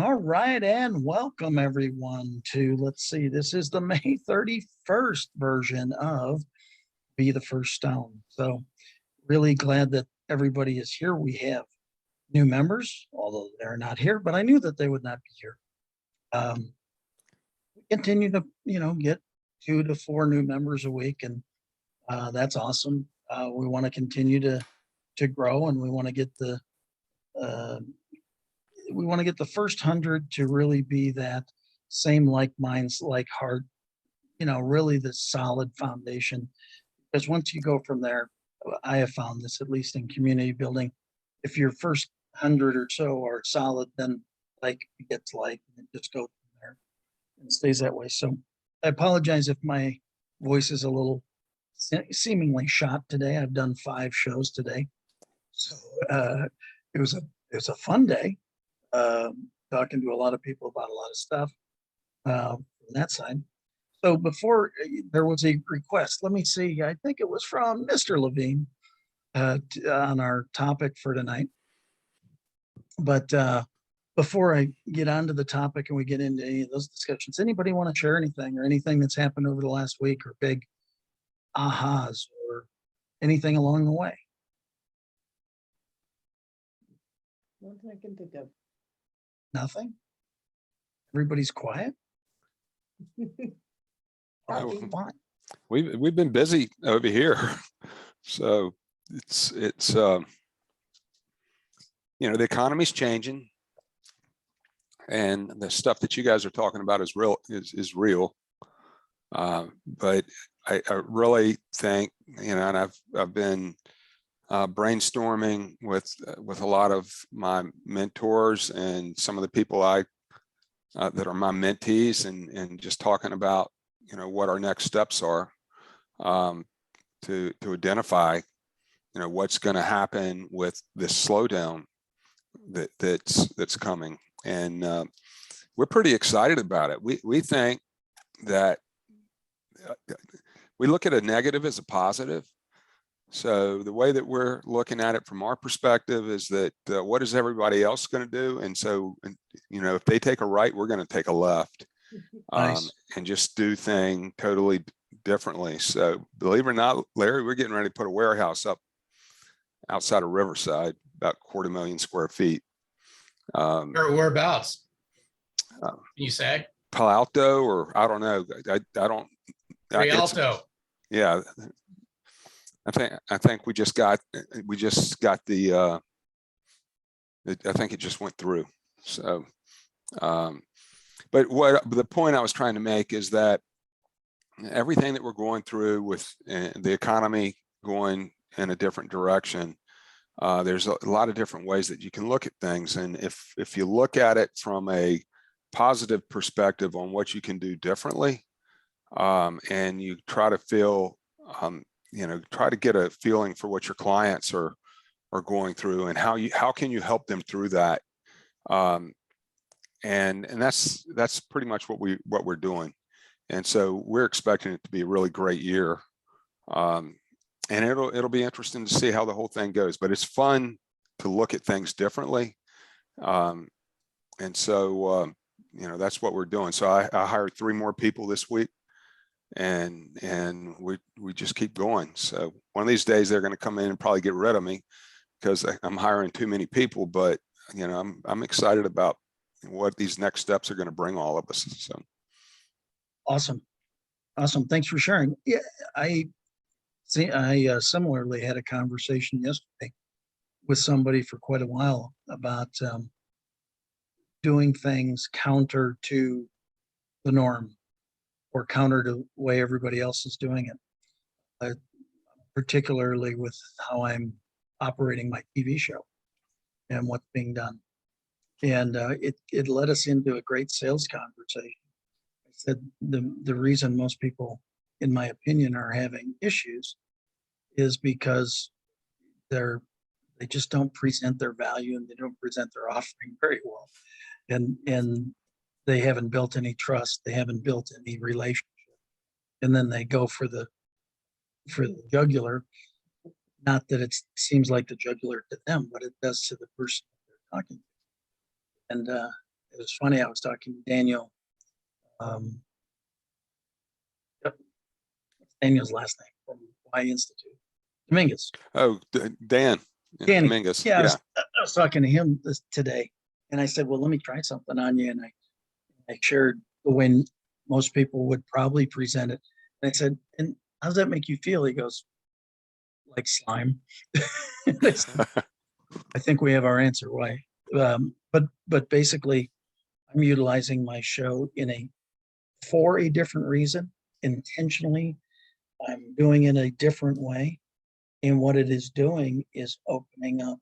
All right, and welcome everyone to, let's see, this is the May 31st version of Be the First Stone. So, really glad that everybody is here. We have new members, although they're not here, but I knew that they would not be here. We continue to, get 2 to 4 new members a week, and that's awesome. We want to continue to grow, and we want to get uh, the first 100 to really be that same like minds, like heart, really the solid foundation. Because once you go from there, I have found this, at least in community building, if your first 100 or so are solid, then like gets like, and it just goes from there and stays that way. So I apologize if my voice is a little seemingly shot today. I've done 5 shows today. So it was a fun day, talking to a lot of people about a lot of stuff from that side. So before there was a request, let me see. I think it was from Mr. Levine on our topic for tonight. But before I get on to the topic and we get into any of those discussions, anybody want to share anything or anything that's happened over the last week, or big ahas or anything along the way? Nothing I can think of. Nothing? Everybody's quiet? Oh, Fine. we've been busy over here, so it's the economy's changing, and the stuff that you guys are talking about is real. But I really think, and I've been brainstorming with a lot of my mentors and some of the people that are my mentees, and just talking about what our next steps are, to identify what's going to happen with this slowdown that's coming. And we're pretty excited about it. We think that we look at a negative as a positive. So the way that we're looking at it from our perspective is that what is everybody else going to do? And so, if they take a right, we're going to take a left. Nice. And just do things totally differently. So believe it or not, Larry, we're getting ready to put a warehouse up outside of Riverside, about 250,000 square feet. Whereabouts? Can you say? Palo Alto, or I don't know. I don't. Rialto. Yeah, I think we just got the. I think it just went through. So. But the point I was trying to make is that everything that we're going through with the economy going in a different direction, there's a lot of different ways that you can look at things. And if you look at it from a positive perspective on what you can do differently, and you try to try to get a feeling for what your clients are going through, and how can you help them through that. And that's pretty much what we're doing. And so we're expecting it to be a really great year. And it'll be interesting to see how the whole thing goes, but it's fun to look at things differently. And so, that's what we're doing. So I hired 3 more people this week, and we just keep going. So one of these days they're going to come in and probably get rid of me because I'm hiring too many people, but I'm excited about what these next steps are going to bring all of us. So Awesome. Thanks for sharing. Yeah, I similarly had a conversation yesterday with somebody for quite a while about doing things counter to the norm, or counter to the way everybody else is doing it, particularly with how I'm operating my TV show and what's being done. And it led us into a great sales conversation. I said the reason most people, in my opinion, are having issues is because they just don't present their value, and they don't present their offering very well, and they haven't built any trust, they haven't built any relationship, and then they go for the jugular. Not that it seems like the jugular to them, but it does to the person they're talking to. And it was funny. I was talking to Daniel. Yep. Daniel's last name from Y Institute. Dominguez. Oh, Dan. Danny. Dominguez. Yeah, Yeah. I was talking to him today, and I said, "Well, let me try something on you." And I shared the way most people would probably present it. And I said, "And how does that make you feel?" He goes, "Like slime." I said, I think we have our answer. Why? But basically, I'm utilizing my show for a different reason, intentionally. I'm doing it a different way. And what it is doing is opening up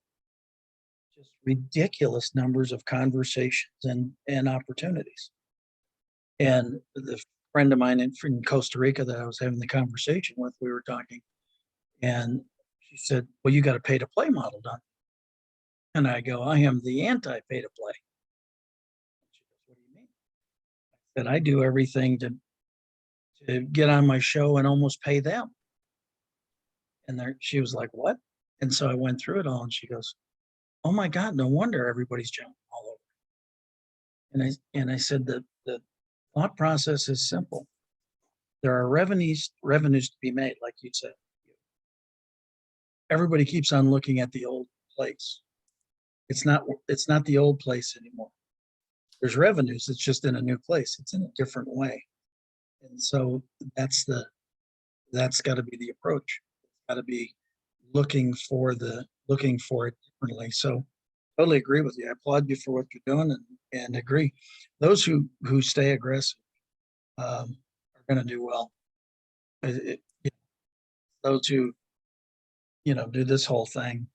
just ridiculous numbers of conversations and opportunities. And the friend of mine in Costa Rica that I was having the conversation with, we were talking, and she said, "Well, you got a pay to play model done." And I go, "I am the anti pay to play." She goes, "What do you mean?" I said, "I do everything to get on my show and almost pay them." And she was like, "What?" And so I went through it all, and she goes, "Oh my God, no wonder everybody's jumping all over." And I said that the thought process is simple. There are revenues to be made, like you said. Everybody keeps on looking at the old place. It's not the old place anymore. There's revenues, it's just in a new place. It's in a different way. And so that's got to be the approach. It's got to be looking for it differently. So totally agree with you. I applaud you for what you're doing and agree. Those who stay aggressive are going to do well. Those who do this whole thing,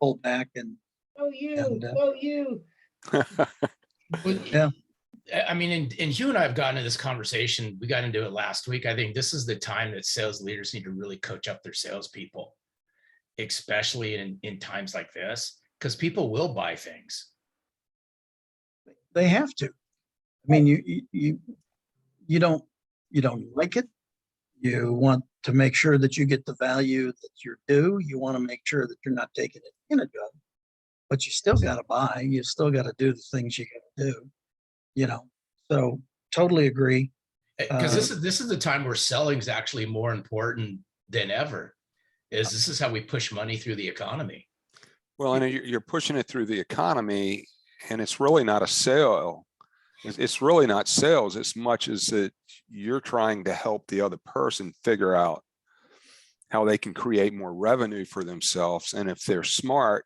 pull back and Oh, you, And, oh, you. Well, Yeah. I mean, and you and I have gotten into this conversation. We got into it last week. I think this is the time that sales leaders need to really coach up their salespeople, especially in times like this, because people will buy things. they have to. I mean, you don't like it. You want to make sure that you get the value that you're due. You want to make sure that you're not taking advantage of, but you still got to buy. You still got to do the things you got to do. So totally agree. Because this is the time where selling is actually more important than ever. This is how we push money through the economy. Well, and you're pushing it through the economy, and it's really not a sale. It's really not sales as much as that you're trying to help the other person figure out how they can create more revenue for themselves. And if they're smart,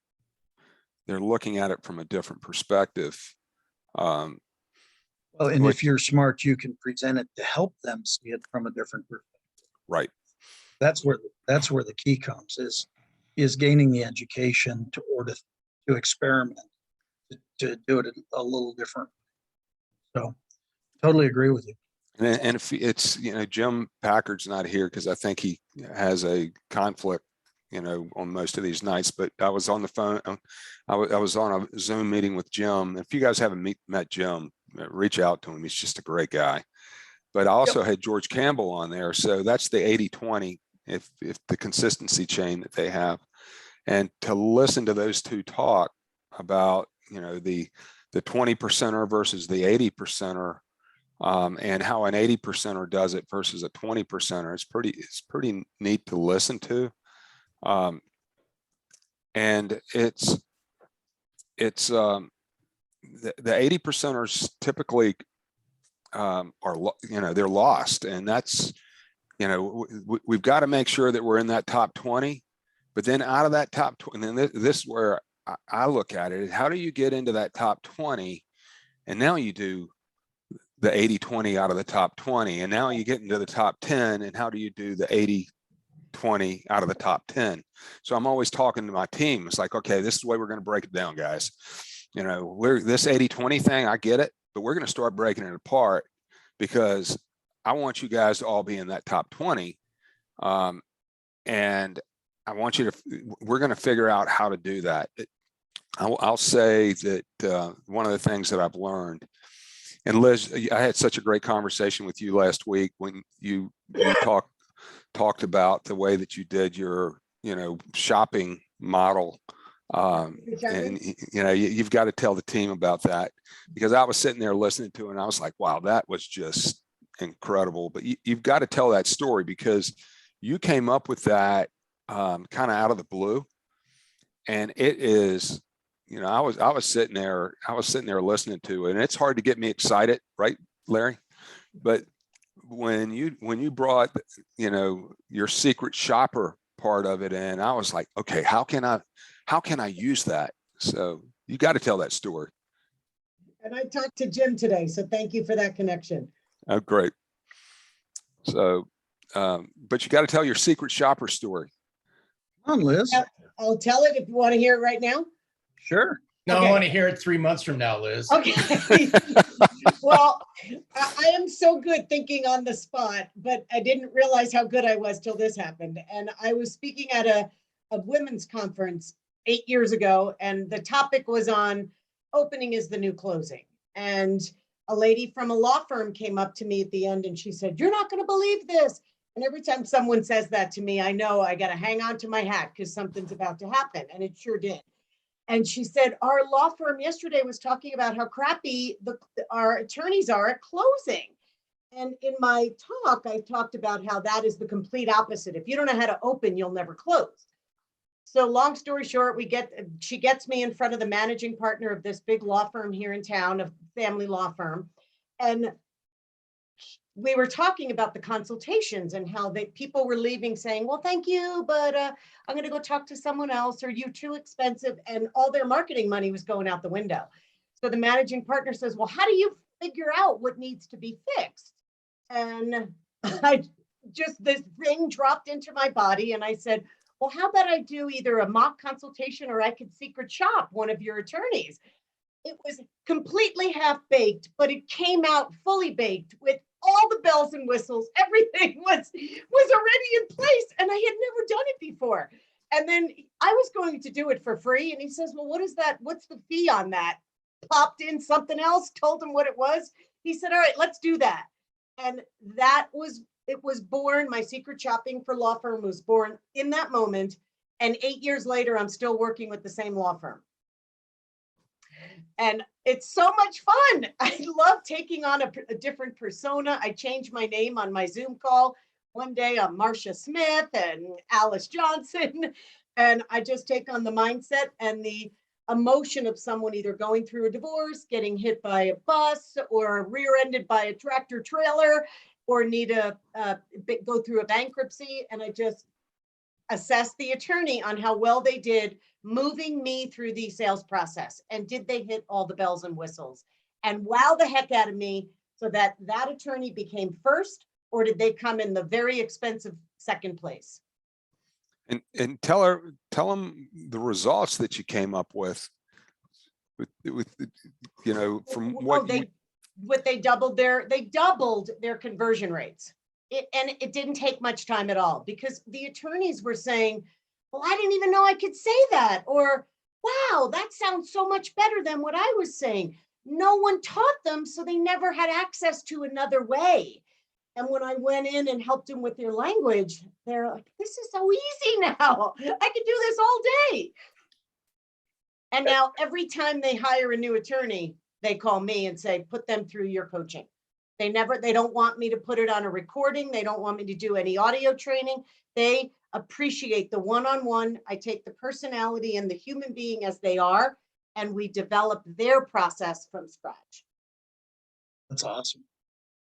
they're looking at it from a different perspective. Well, and if you're smart, you can present it to help them see it from a different perspective. Right. That's where the key comes is gaining the education to experiment, to do it a little different. So totally agree with you. And if it's, Jim Packard's not here because I think he has a conflict, on most of these nights, but I was on the phone. I was on a Zoom meeting with Jim. If you guys haven't met Jim, reach out to him. He's just a great guy. But I also had George Campbell on there. So that's the 80-20, if the consistency chain that they have. And to listen to those two talk about, the 20%er versus the 80%er, and how an 80%er does it versus a 20%er, it's pretty neat to listen to. And it's the 80%ers typically are, they're lost, and that's, we've got to make sure that we're in that top 20, but then out of that top 20, and then this is where I look at it, is how do you get into that top 20? And now you do the 80-20 out of the top 20, and now you get into the top 10, and how do you do the 80-20 out of the top 10? So I'm always talking to my team. It's like, okay, this is the way we're going to break it down, guys. We're this 80-20 thing, I get it, but we're going to start breaking it apart, because I want you guys to all be in that top 20. And I want you to, we're going to figure out how to do that. I'll say that one of the things that I've learned, and Liz, I had such a great conversation with you last week when you talked about the way that you did your, shopping model Good job, And, Vince. you know, you've got to tell the team about that, because I was sitting there listening to it and I was like, wow, that was just incredible. But you've got to tell that story, because you came up with that kind of out of the blue. And it is, you know, I was sitting there listening to it, and it's hard to get me excited, right, Larry? But when you brought, you know, your secret shopper part of it in, I was like, okay, how can I use that? So you got to tell that story. And I talked to Jim today, so thank you for that connection. Oh, great. So, but you got to tell your secret shopper story. Come on, Liz. Yep. I'll tell it if you want to hear it right now. Sure. No, Okay. I want to hear it 3 months from now, Liz. Okay. Well, I am so good thinking on the spot, but I didn't realize how good I was till this happened. And I was speaking at a women's conference 8 years ago, and the topic was on opening is the new closing. And a lady from a law firm came up to me at the end and she said, "You're not going to believe this." And every time someone says that to me, I know I got to hang on to my hat because something's about to happen. And it sure did. And she said, our law firm yesterday was talking about how crappy our attorneys are at closing. And in my talk, I talked about how that is the complete opposite. If you don't know how to open, you'll never close. So long story short, she gets me in front of the managing partner of this big law firm here in town, a family law firm. And we were talking about the consultations and how people were leaving saying, well, thank you, but I'm going to go talk to someone else, or you're too expensive. And all their marketing money was going out the window. So the managing partner says, well, how do you figure out what needs to be fixed? And this thing dropped into my body. And I said, well, how about I do either a mock consultation, or I could secret shop one of your attorneys. It was completely half-baked, but it came out fully baked with all the bells and whistles. Everything was already in place, and I had never done it before. And then I was going to do it for free, and he says, well, what is that? What's the fee on that? Popped in something else, told him what it was. He said, all right, let's do that. And it was born, my secret shopping for law firm was born in that moment. And 8 years later, I'm still working with the same law firm. And it's so much fun. I love taking on a different persona. I changed my name on my Zoom call. One day I'm Marcia Smith and Alice Johnson. And I just take on the mindset and the emotion of someone either going through a divorce, getting hit by a bus, or rear-ended by a tractor trailer, or need to go through a bankruptcy. And I just assess the attorney on how well they did moving me through the sales process. And did they hit all the bells and whistles? And wow the heck out of me, so that attorney became first, or did they come in the very expensive second place? And tell them the results that you came up with you know, from what they doubled their conversion rates. And it didn't take much time at all, because the attorneys were saying, well, I didn't even know I could say that, or wow, that sounds so much better than what I was saying. No one taught them, so they never had access to another way. And when I went in and helped them with their language, they're like, this is so easy now. I could do this all day. And now every time they hire a new attorney, they call me and say, put them through your coaching. They don't want me to put it on a recording. They don't want me to do any audio training. They appreciate the one-on-one. I take the personality and the human being as they are, and we develop their process from scratch. That's awesome.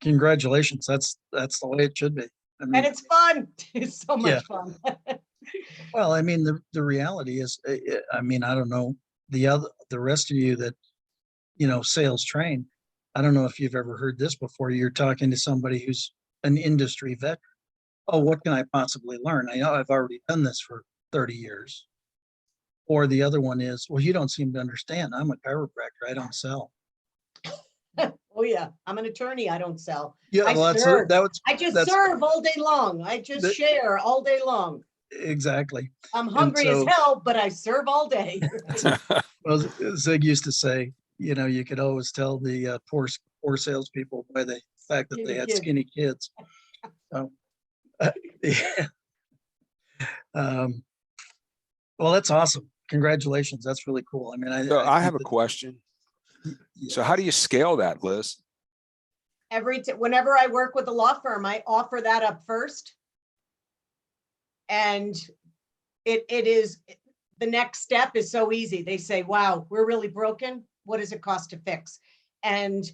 Congratulations. That's the way it should be. I mean, And it's fun. It's so much Yeah. fun. well, I mean, the reality is, I mean, I don't know the rest of you that, you know, sales train. I don't know if you've ever heard this before. You're talking to somebody who's an industry veteran. Oh, what can I possibly learn? I know I've already done this for 30 years. Or the other one is, well, you don't seem to understand. I'm a chiropractor. I don't sell. Oh yeah, I'm an attorney. I don't sell. Yeah, I well, serve. that's I just that's- serve all day long. I just That- share all day long. exactly. I'm hungry as so- hell, but I serve all day. Well, Zig used to say, you know, you could always tell the poor salespeople by the fact that they Skinny had kids. skinny kids. So, yeah. Well, that's awesome. congratulations. That's really cool. I mean, So I think have a that- question. yeah. So how do you scale that, Liz? Whenever I work with a law firm, I offer that up first. And it is, the next step is so easy. They say, wow, we're really broken. What does it cost to fix? And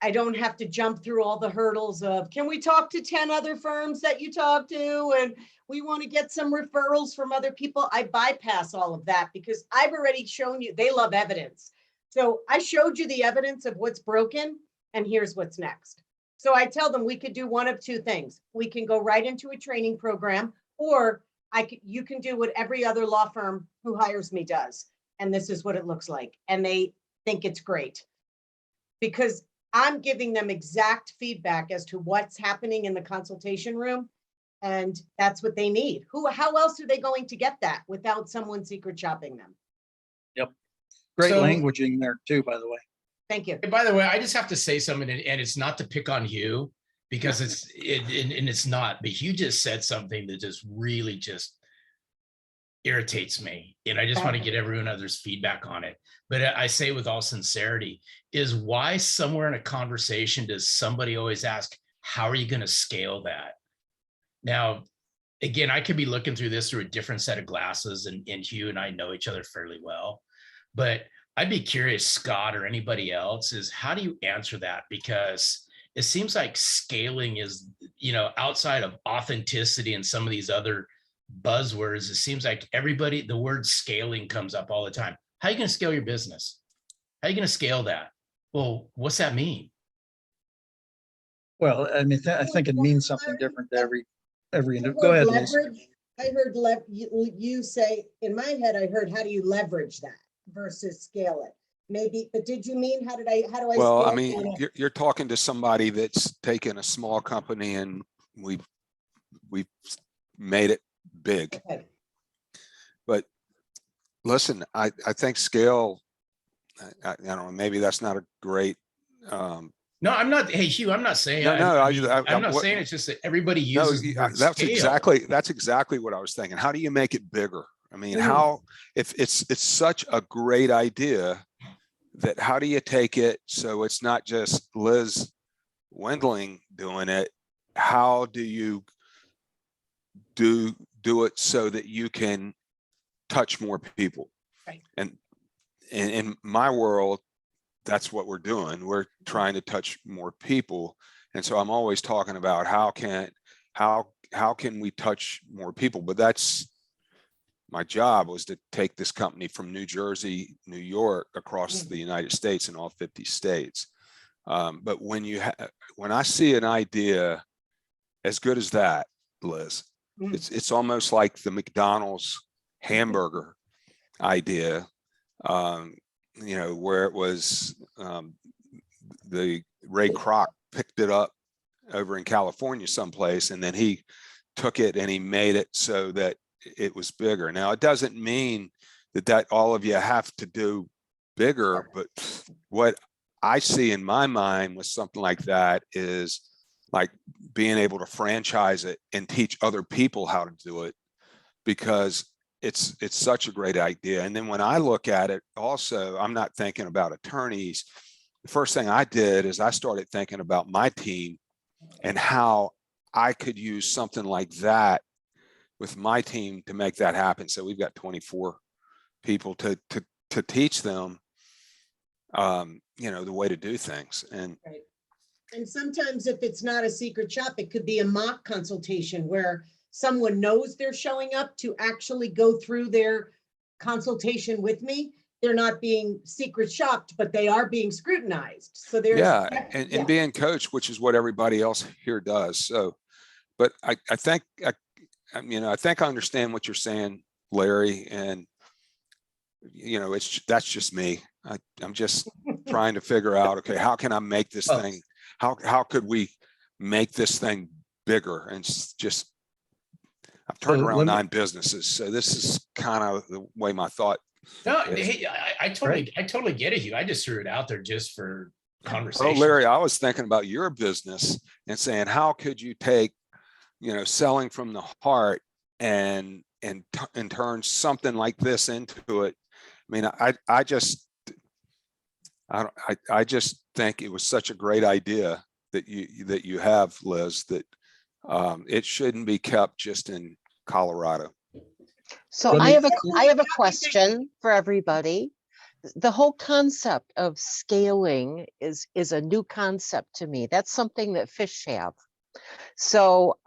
I don't have to jump through all the hurdles of, can we talk to 10 other firms that you talk to? And we want to get some referrals from other people. I bypass all of that because I've already shown you, they love evidence. So I showed you the evidence of what's broken and here's what's next. So I tell them we could do one of two things. We can go right into a training program, or you can do what every other law firm who hires me does. And this is what it looks like. And they think it's great because I'm giving them exact feedback as to what's happening in the consultation room. And that's what they need. How else are they going to get that without someone secret shopping them? Great So- languaging there too, by the way. Thank you. And by the way, I just have to say something, and it's not to pick on Hugh because and it's not, but Hugh just said something that just really just irritates me. And I just want to get everyone other's feedback on it. But I say with all sincerity, is why somewhere in a conversation does somebody always ask, how are you going to scale that? Now, again, I could be looking through this through a different set of glasses, and Hugh and I know each other fairly well. But I'd be curious, Scott or anybody else, is how do you answer that? Because it seems like scaling is, outside of authenticity and some of these other buzzwords, it seems like the word scaling comes up all the time. How are you going to scale your business? How are you going to scale that? Well, what's that mean? Well, I mean, I think it means something different to every, I go heard ahead, Liz. leverage. I heard you say, in my head, I heard, how do you leverage that versus scale it? Maybe, but did you mean, how do I? Well, I scale mean, it? you're talking to somebody that's taken a small company and we've made it big. Okay. But listen, I think scale, I don't know, maybe that's not a great, No, I'm not. Hey, Hugh, I'm not saying. No, I'm not what- saying it's just that everybody no, uses the word that's scale. exactly what I was thinking. How do you make it bigger? I mean, Mhm. how, if it's such a great idea that how do you take it so it's not just Liz Wendling doing it? How do you do it so that you can touch more people? Right. And in my world, that's what we're doing. We're trying to touch more people. And so I'm always talking about how can we touch more people? But that's my job, was to take this company from New Jersey, New York, across the United States and all 50 states. But when I see an idea as good as that, Liz, Mm. it's almost like the McDonald's hamburger idea, where it was the Ray Kroc picked it up over in California someplace, and then he took it and he made it so that it was bigger. Now, it doesn't mean that all of you have to do bigger, but what I see in my mind with something like that is like being able to franchise it and teach other people how to do it, because it's such a great idea. And then when I look at it also, I'm not thinking about attorneys. The first thing I did is I started thinking about my team and how I could use something like that with my team to make that happen. So we've got 24 people to teach them, the way to do things. And sometimes if it's not a secret shop, it could be a mock consultation where someone knows they're showing up to actually go through their consultation with me. They're not being secret shopped, but they are being scrutinized. So there's and being coached, which is what everybody else here does. So, but I think I understand what you're saying, Larry, and that's just me. I'm just trying to figure out, okay, how can I make this thing? How could we make this thing bigger? And it's just, I've turned So around let me- 9 businesses, so this is kind of the way my thought. No, Yes. hey, I totally get it, Hugh. I just threw it out there just for Oh, conversation. Larry, I was thinking about your business and saying, how could you take, selling from the heart and and turn something like this into it. I mean, I just think it was such a great idea that you have, Liz, that it shouldn't be kept just in Colorado. So Let I me- have a I question for everybody. The whole concept of scaling is a new concept to me. That's something that fish have. So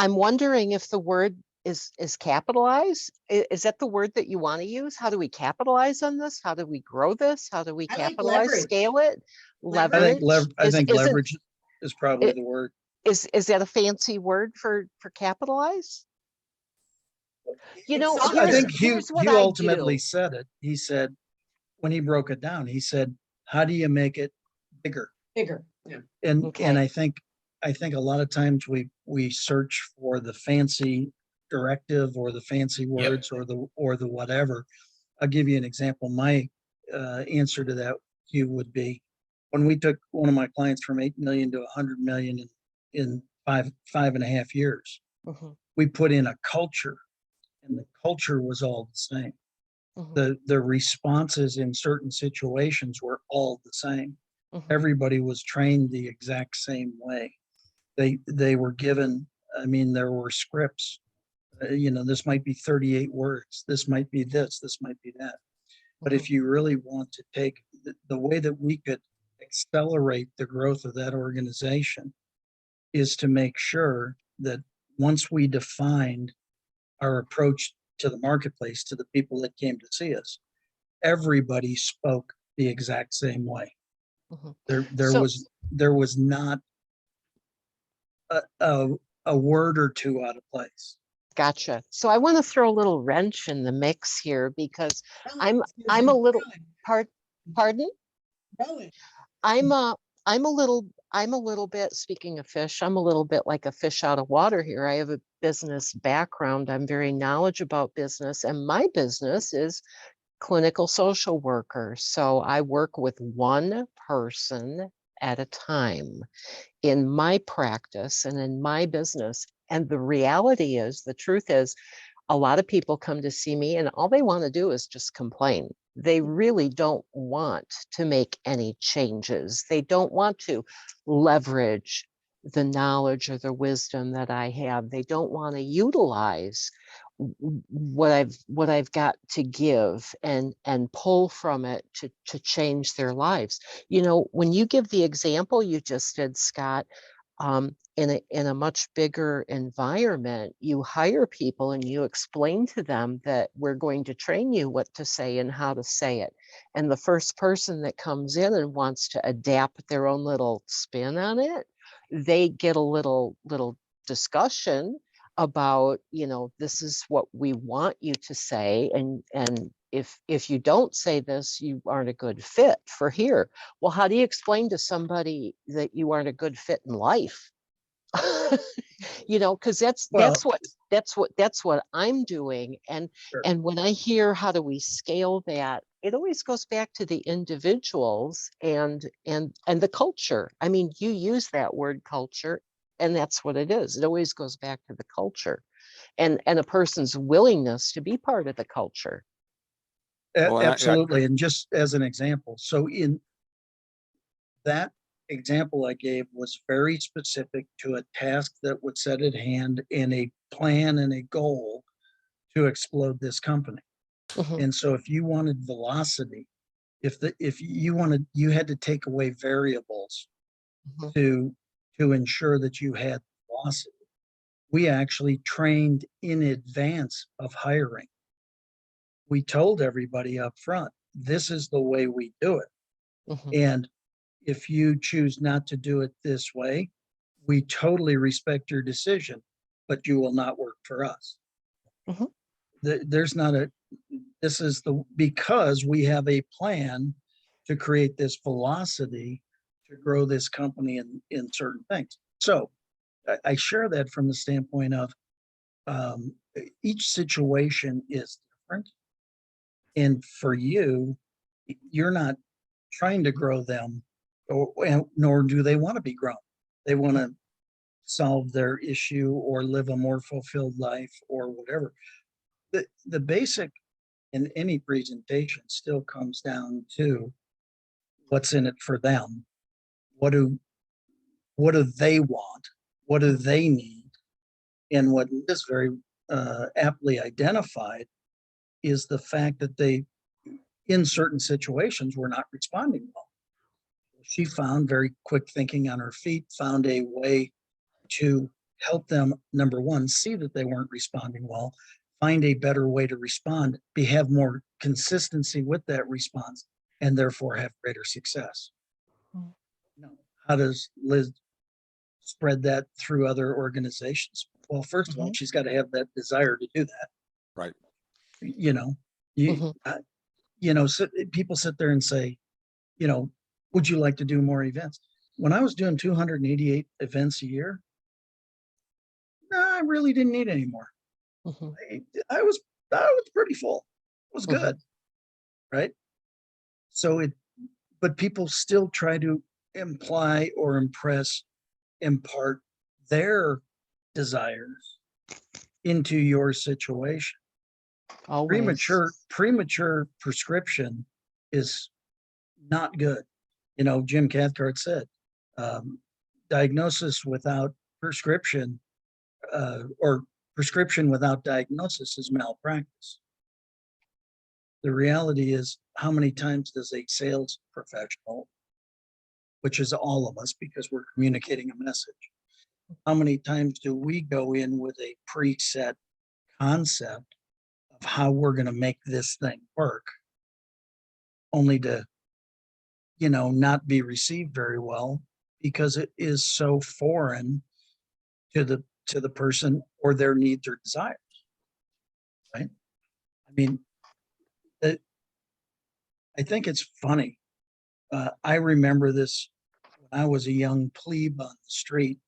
I'm wondering if the word is capitalized. Is that the word that you want to use? How do we capitalize on this? How do we grow this? How do we I like capitalize, leverage. scale it? Leverage. I think Is it- leverage is probably it- the word. Is that a fancy word for capitalize? You It's know, not- I here's, think here's what Hugh I ultimately do. said it. He said, when he broke it down, he said, how do you make it bigger? Bigger. Yeah. And Okay. I think a lot of times we search for the fancy directive or the fancy words or the whatever. I'll give you an example. My answer to that, Hugh, would be when we took one of my clients from 8 million to 100 million in five and a half years, Mhm, we put in a culture, and the culture was all the same. mhm, The responses in certain situations were all the same. mhm. Everybody was trained the exact same way. They were given, I mean, there were scripts. This might be 38 words. This might be this might be that. But if you really want to take the way that we could accelerate the growth of that organization is to make sure that once we defined our approach to the marketplace, to the people that came to see us, everybody spoke the exact same way. Mhm. There So- was not a word or two out of place. Gotcha. So I want to throw a little wrench in the mix here because I'm a little pardon? Rowan. I'm a little bit, speaking of fish, I'm a little bit like a fish out of water here. I have a business background. I'm very knowledgeable about business, and my business is clinical social worker. So I work with one person at a time in my practice and in my business. And the reality is, the truth is, a lot of people come to see me and all they want to do is just complain. They really don't want to make any changes. They don't want to leverage the knowledge or the wisdom that I have. They don't want to utilize what I've got to give and pull from it to change their lives. You know, when you give the example you just did, Scott, in a much bigger environment, you hire people and you explain to them that we're going to train you what to say and how to say it. And the first person that comes in and wants to adapt their own little spin on it, they get a little discussion about, this is what we want you to say, and if you don't say this, you aren't a good fit for here. Well, how do you explain to somebody that you aren't a good fit in life? Because that's Well- what I'm doing. And Sure. and when I hear how do we scale that, it always goes back to the individuals and the culture. I mean, you use that word culture, and that's what it is. It always goes back to the culture and a person's willingness to be part of the culture. Well, and I- Absolutely. And just as an example, so in that example I gave was very specific to a task that was set at hand and a plan and a goal to explode this company. Mhm, And so if you wanted velocity, if you had to take away variables mhm, to ensure that you had velocity. We actually trained in advance of hiring. We told everybody up front, this is the way we do it. mhm. And if you choose not to do it this way, we totally respect your decision, but you will not work for us. Mhm. There's not because we have a plan to create this velocity to grow this company in certain things. So I share that from the standpoint of each situation is different. And for you, you're not trying to grow them, nor do they want to be grown. They want to solve their issue or live a more fulfilled life or whatever. The basic in any presentation still comes down to what's in it for them. What do they want? What do they need? And what is very aptly identified is the fact that they, in certain situations, were not responding well. She found very quick thinking on her feet, found a way to help them, number one, see that they weren't responding well, find a better way to respond, have more consistency with that response, and therefore have greater success. Mm. Now, how does Liz spread that through other organizations? Well, first of all, she's got to have that desire to do that. Right. You know, you, people sit there and say, would you like to do more events? When I was doing 288 events a year, no, I really didn't need any more. Mhm. I was pretty full. It was good. Right. So but people still try to imply or impart their desires into your situation. Always. Premature prescription is not good. Jim Cathcart said, diagnosis without prescription, or prescription without diagnosis is malpractice. The reality is, how many times does a sales professional, which is all of us because we're communicating a message, how many times do we go in with a preset concept of how we're going to make this thing work, only to, not be received very well because it is so foreign to the person or their needs or desires, right? I mean, I think it's funny. I remember this when I was a young plebe on the street,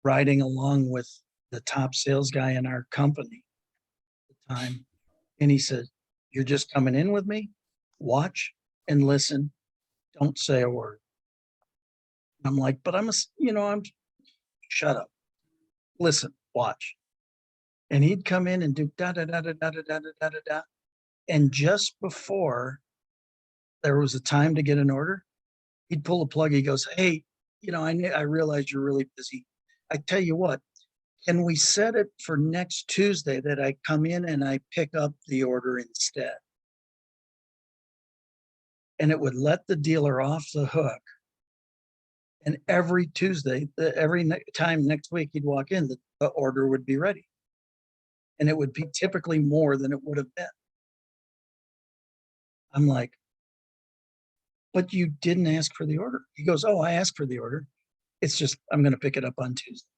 riding along with the top sales guy in our company at the time. And he said, "You're just coming in with me, watch and listen. Don't say a word." I'm like, "But I'm shut up, listen, watch." And he'd come in and do da da da da da da da da da da. And just before there was a time to get an order, he'd pull a plug. He goes, "Hey, I realize you're really busy. I tell you what, can we set it for next Tuesday that I come in and I pick up the order instead?" And it would let the dealer off the hook. And every Tuesday, time next week he'd walk in, the order would be ready. And it would be typically more than it would have been. I'm like, "But you didn't ask for the order." He goes, "Oh, I asked for the order. It's just, I'm going to pick it up on Tuesday."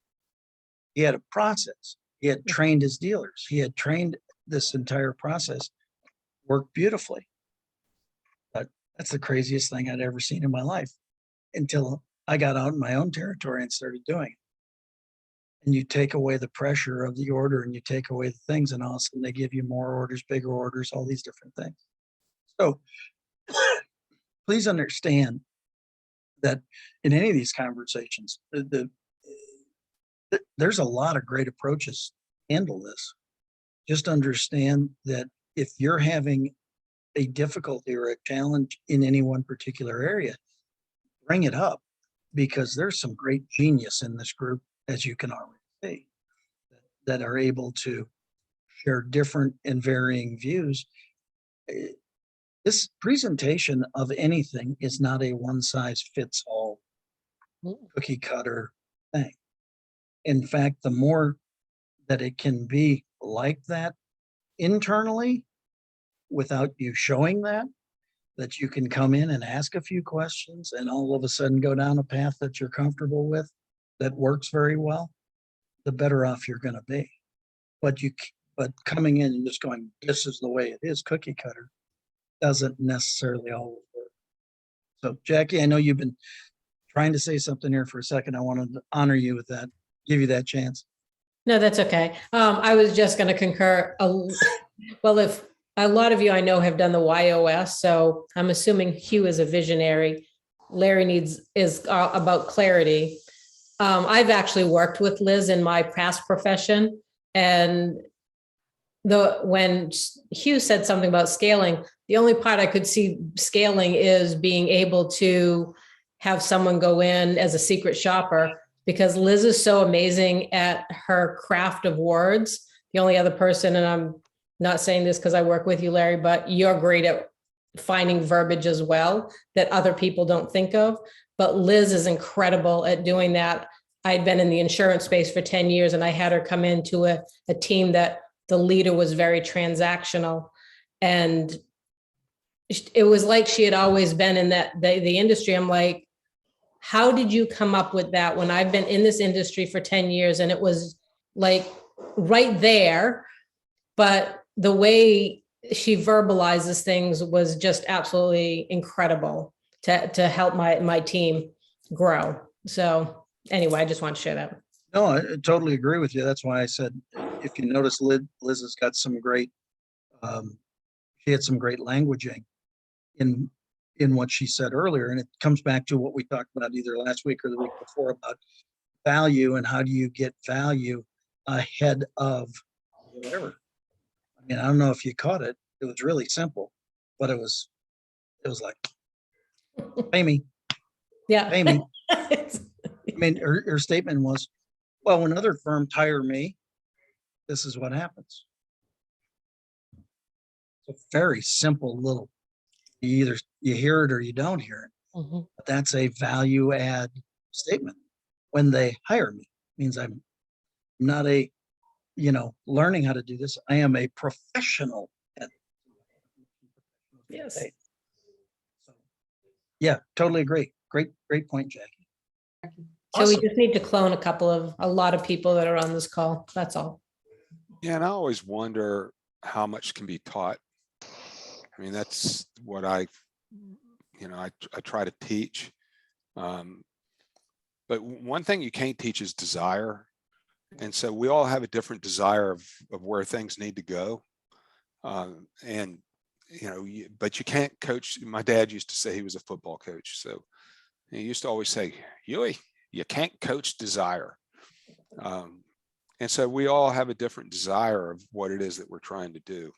He had a process. He had trained his dealers. He had trained this entire process, worked beautifully. But that's the craziest thing I'd ever seen in my life until I got out in my own territory and started doing it. And you take away the pressure of the order and you take away the things, and all of a sudden they give you more orders, bigger orders, all these different things. So please understand that in any of these conversations, there's a lot of great approaches to handle this. Just understand that if you're having a difficulty or a challenge in any one particular area, bring it up, because there's some great genius in this group, as you can already see, that are able to share different and varying views. This presentation of anything is not a one-size-fits-all cookie cutter thing. In fact, the more that it can be like that internally, without you showing that you can come in and ask a few questions and all of a sudden go down a path that you're comfortable with, that works very well, the better off you're going to be. But coming in and just going, "This is the way it is, cookie cutter," doesn't necessarily always work. So, Jackie, I know you've been trying to say something here for a second. I wanted to honor you with that, give you that chance. No, that's okay. I was just going to concur. Well, if a lot of you I know have done the YOS, so I'm assuming Hugh is a visionary. Larry is about clarity. I've actually worked with Liz in my past profession, and when Hugh said something about scaling, the only part I could see scaling is being able to have someone go in as a secret shopper, because Liz is so amazing at her craft of words. The only other person, and I'm not saying this because I work with you, Larry, but you're great at finding verbiage as well that other people don't think of. But Liz is incredible at doing that. I'd been in the insurance space for 10 years, and I had her come into a team that the leader was very transactional. And it was like she had always been in the industry. I'm like, how did you come up with that when I've been in this industry for 10 years? And it was like right there. But the way she verbalizes things was just absolutely incredible to help my team grow. So anyway, I just want to share that. No, I totally agree with you. That's why I said, if you notice, Liz has got some great, she had some great languaging in what she said earlier. And it comes back to what we talked about either last week or the week before about value and how do you get value ahead of whatever. I mean, I don't know if you caught it. It was really simple, but it was like, pay me, Yeah. pay me. I mean, her statement was, well, when other firms hire me, this is what happens. It's a very simple little, you hear it or you don't hear it. Mhm. But that's a value add statement. When they hire me, means I'm not learning how to do this. I am a professional at Yes. So, yeah, totally agree. Great point, Jackie. So we Awesome. just need to clone a lot of people that are on this call. That's all. Yeah, and I always wonder how much can be taught. I mean, that's what I try to teach. But one thing you can't teach is desire. And so we all have a different desire of where things need to go. And, but you can't coach. My dad used to say, he was a football coach. So he used to always say, Huey, you can't coach desire. And so we all have a different desire of what it is that we're trying to do.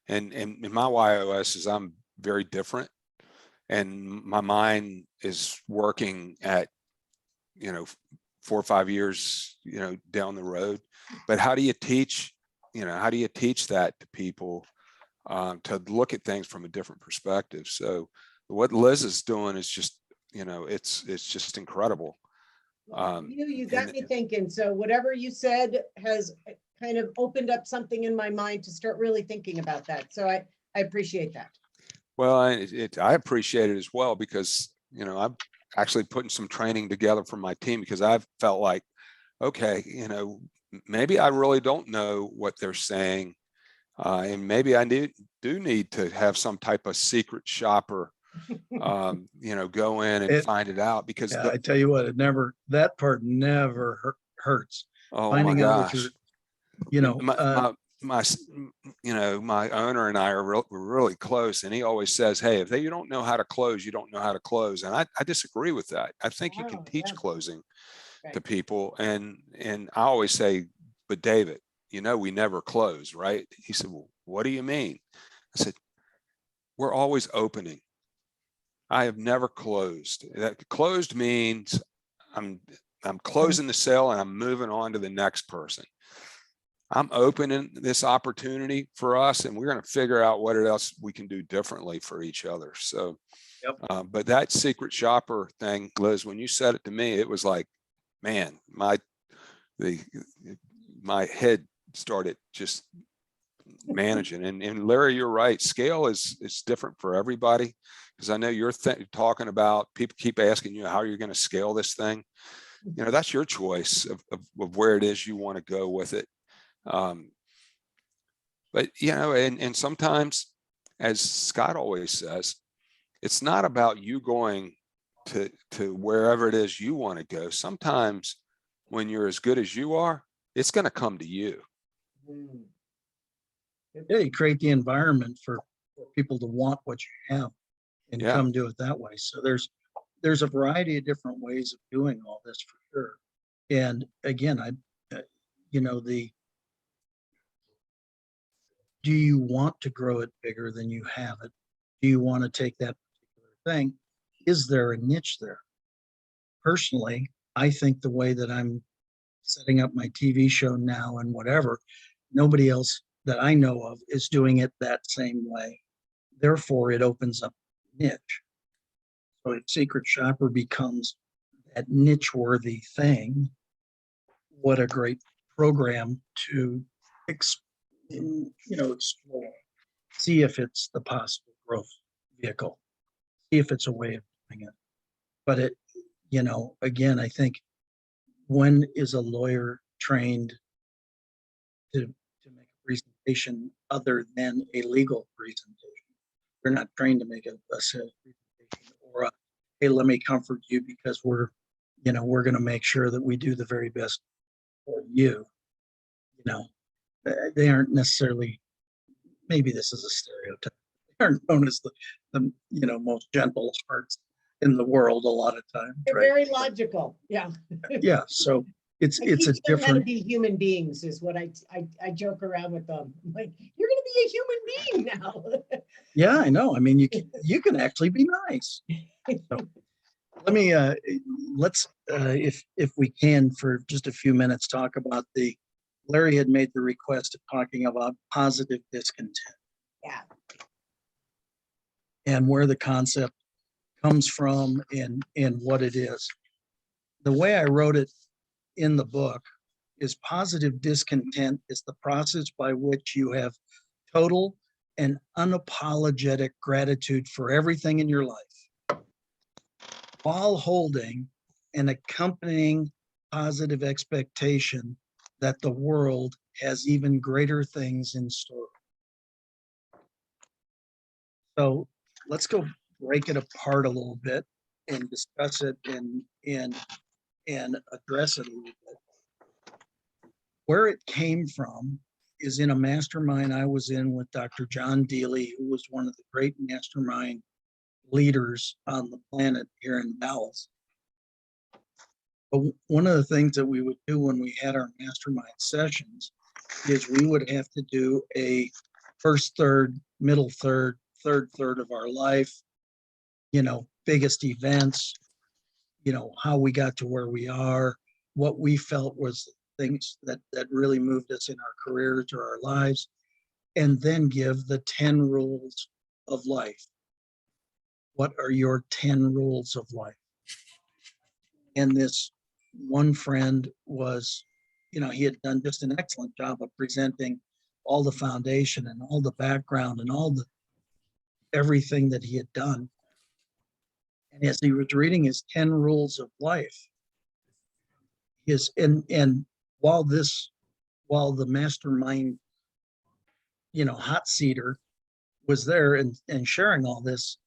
And in my YOS is I'm very different. And my mind is working at, 4 or 5 years, down the road. But how do you teach that to people to look at things from a different perspective? So what Liz is doing is just, it's just incredible. You got me thinking. So whatever you said has kind of opened up something in my mind to start really thinking about that. So I appreciate that. Well, I appreciate it as well, because, I'm actually putting some training together for my team, because I've felt like, okay, maybe I really don't know what they're saying. And maybe I do need to have some type of secret shopper, go in and find it out, because Yeah, I tell you what, that part never hurts. oh my Finding out what gosh, my owner and I are really close, and he always says, hey, if you don't know how to close, you don't know how to close. And I disagree with that. I think you can Wow, teach yeah. closing Right. to people. And I always say, but David, we never close, right? He said, well, what do you mean? I said, we're always opening. I have never closed. That closed means I'm closing the sale and I'm moving on to the next person. I'm opening this opportunity for us, and we're going to figure out what else we can do differently for each other. So, Yep. But that secret shopper thing, Liz, when you said it to me, it was like, man, my head started just managing. And Larry, you're right. Scale is different for everybody, because I know you're talking about, people keep asking you how you're going to scale this thing. That's your choice of where it is you want to go with it. But and sometimes, as Scott always says, it's not about you going to wherever it is you want to go. Sometimes when you're as good as you are, it's going to come to you. Yeah, you create the environment for people to want what you have and Yeah. come do it that way. So there's a variety of different ways of doing all this, for sure. And again, you know, do you want to grow it bigger than you have it? Do you want to take that particular thing? Is there a niche there? Personally, I think the way that I'm setting up my TV show now and whatever, nobody else that I know of is doing it that same way. Therefore, it opens up a niche. So if Secret Shopper becomes that niche-worthy thing, what a great program to explore. See if it's the possible growth vehicle. See if it's a way of doing it. But it, again, I think, when is a lawyer trained to make a presentation other than a legal presentation? They're not trained to make a sales presentation or hey, let me comfort you because we're going to make sure that we do the very best for you. They aren't necessarily, maybe this is a stereotype. They aren't known as the most gentle hearts in the world a lot of times. They're right? very logical. Yeah. Yeah. So it's I a teach them how to different. be human beings is what I joke around with them. I'm like, you're going to be a human being now. Yeah, I know. I mean, you can actually be nice. So, let's if we can for just a few minutes talk about Larry had made the request of talking about positive discontent. Yeah. And where the concept comes from and what it is. The way I wrote it in the book is positive discontent is the process by which you have total and unapologetic gratitude for everything in your life, while holding an accompanying positive expectation that the world has even greater things in store. So let's go break it apart a little bit and discuss it and address it a little bit. Where it came from is in a mastermind I was in with Dr. John Deely, who was one of the great mastermind leaders on the planet here in Dallas. But one of the things that we would do when we had our mastermind sessions is we would have to do a first third, middle third, third third of our life, biggest events, how we got to where we are, what we felt was things that really moved us in our careers or our lives, and then give the 10 rules of life. What are your 10 rules of life? And this one friend was, he had done just an excellent job of presenting all the foundation and all the background and all everything that he had done. And as he was reading his 10 rules of life, and while the mastermind, hot seater was there and sharing all this,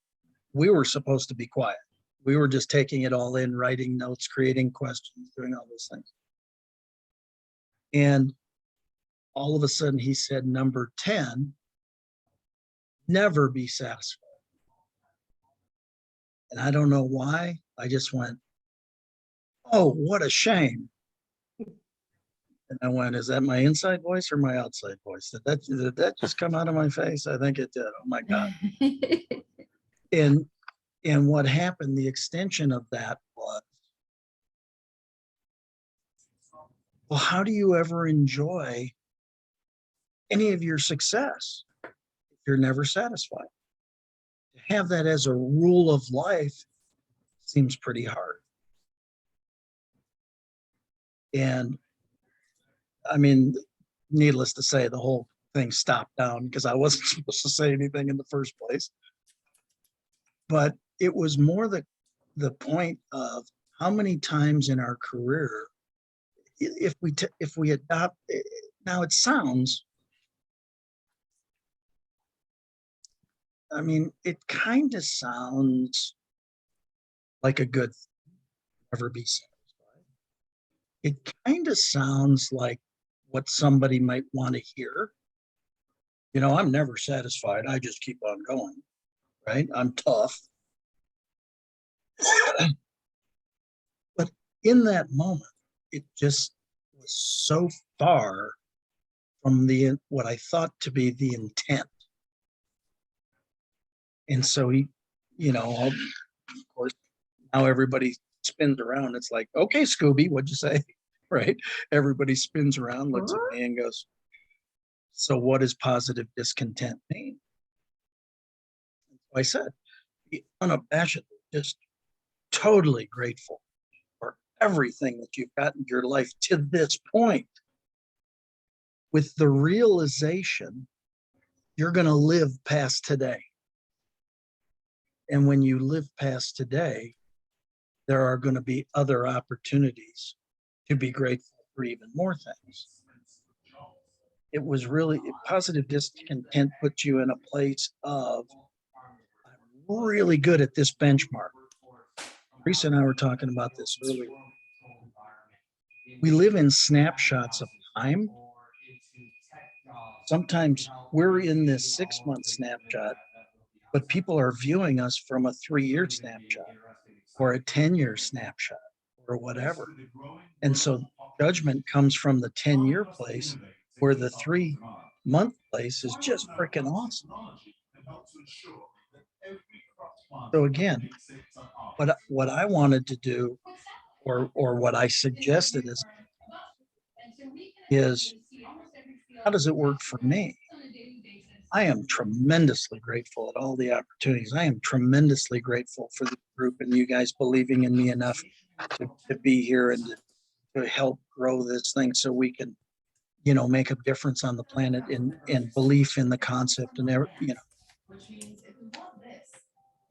we were supposed to be quiet. We were just taking it all in, writing notes, creating questions, doing all those things. And all of a sudden he said, number 10, never be satisfied. And I don't know why. I just went, oh, what a shame. And I went, is that my inside voice or my outside voice? Did that just come out of my face? I think it did. Oh my God. And what happened, the extension of that was, well, how do you ever enjoy any of your success if you're never satisfied? To have that as a rule of life seems pretty hard. And I mean, needless to say, the whole thing stopped down because I wasn't supposed to say anything in the first place. But it was more the point of how many times in our career, if we adopt, now it sounds, I mean, it kind of sounds like a good thing, never be satisfied. It kind of sounds like what somebody might want to hear. I'm never satisfied. I just keep on going, right? I'm tough. But in that moment, it just was so far from what I thought to be the intent. And so he, of course, now everybody spins around. It's like, okay, Scooby, what'd you say? Right? Everybody spins around, looks at me and goes, so what does positive discontent mean? I said, be unabashed, just totally grateful for everything that you've got in your life to this point, with the realization you're going to live past today. And when you live past today, there are going to be other opportunities to be grateful for even more things. It was really positive discontent puts you in a place of, I'm really good at this benchmark. Teresa and I were talking about this earlier. We live in snapshots of time. Sometimes we're in this 6-month snapshot, but people are viewing us from a 3-year snapshot or a 10-year snapshot or whatever. And so judgment comes from the 10-year place, where the 3-month place is just freaking awesome. So again, what I wanted to do, or what I suggested is how does it work for me? I am tremendously grateful at all the opportunities. I am tremendously grateful for the group and you guys believing in me enough to be here and to help grow this thing so we can, make a difference on the planet and belief in the concept and everything,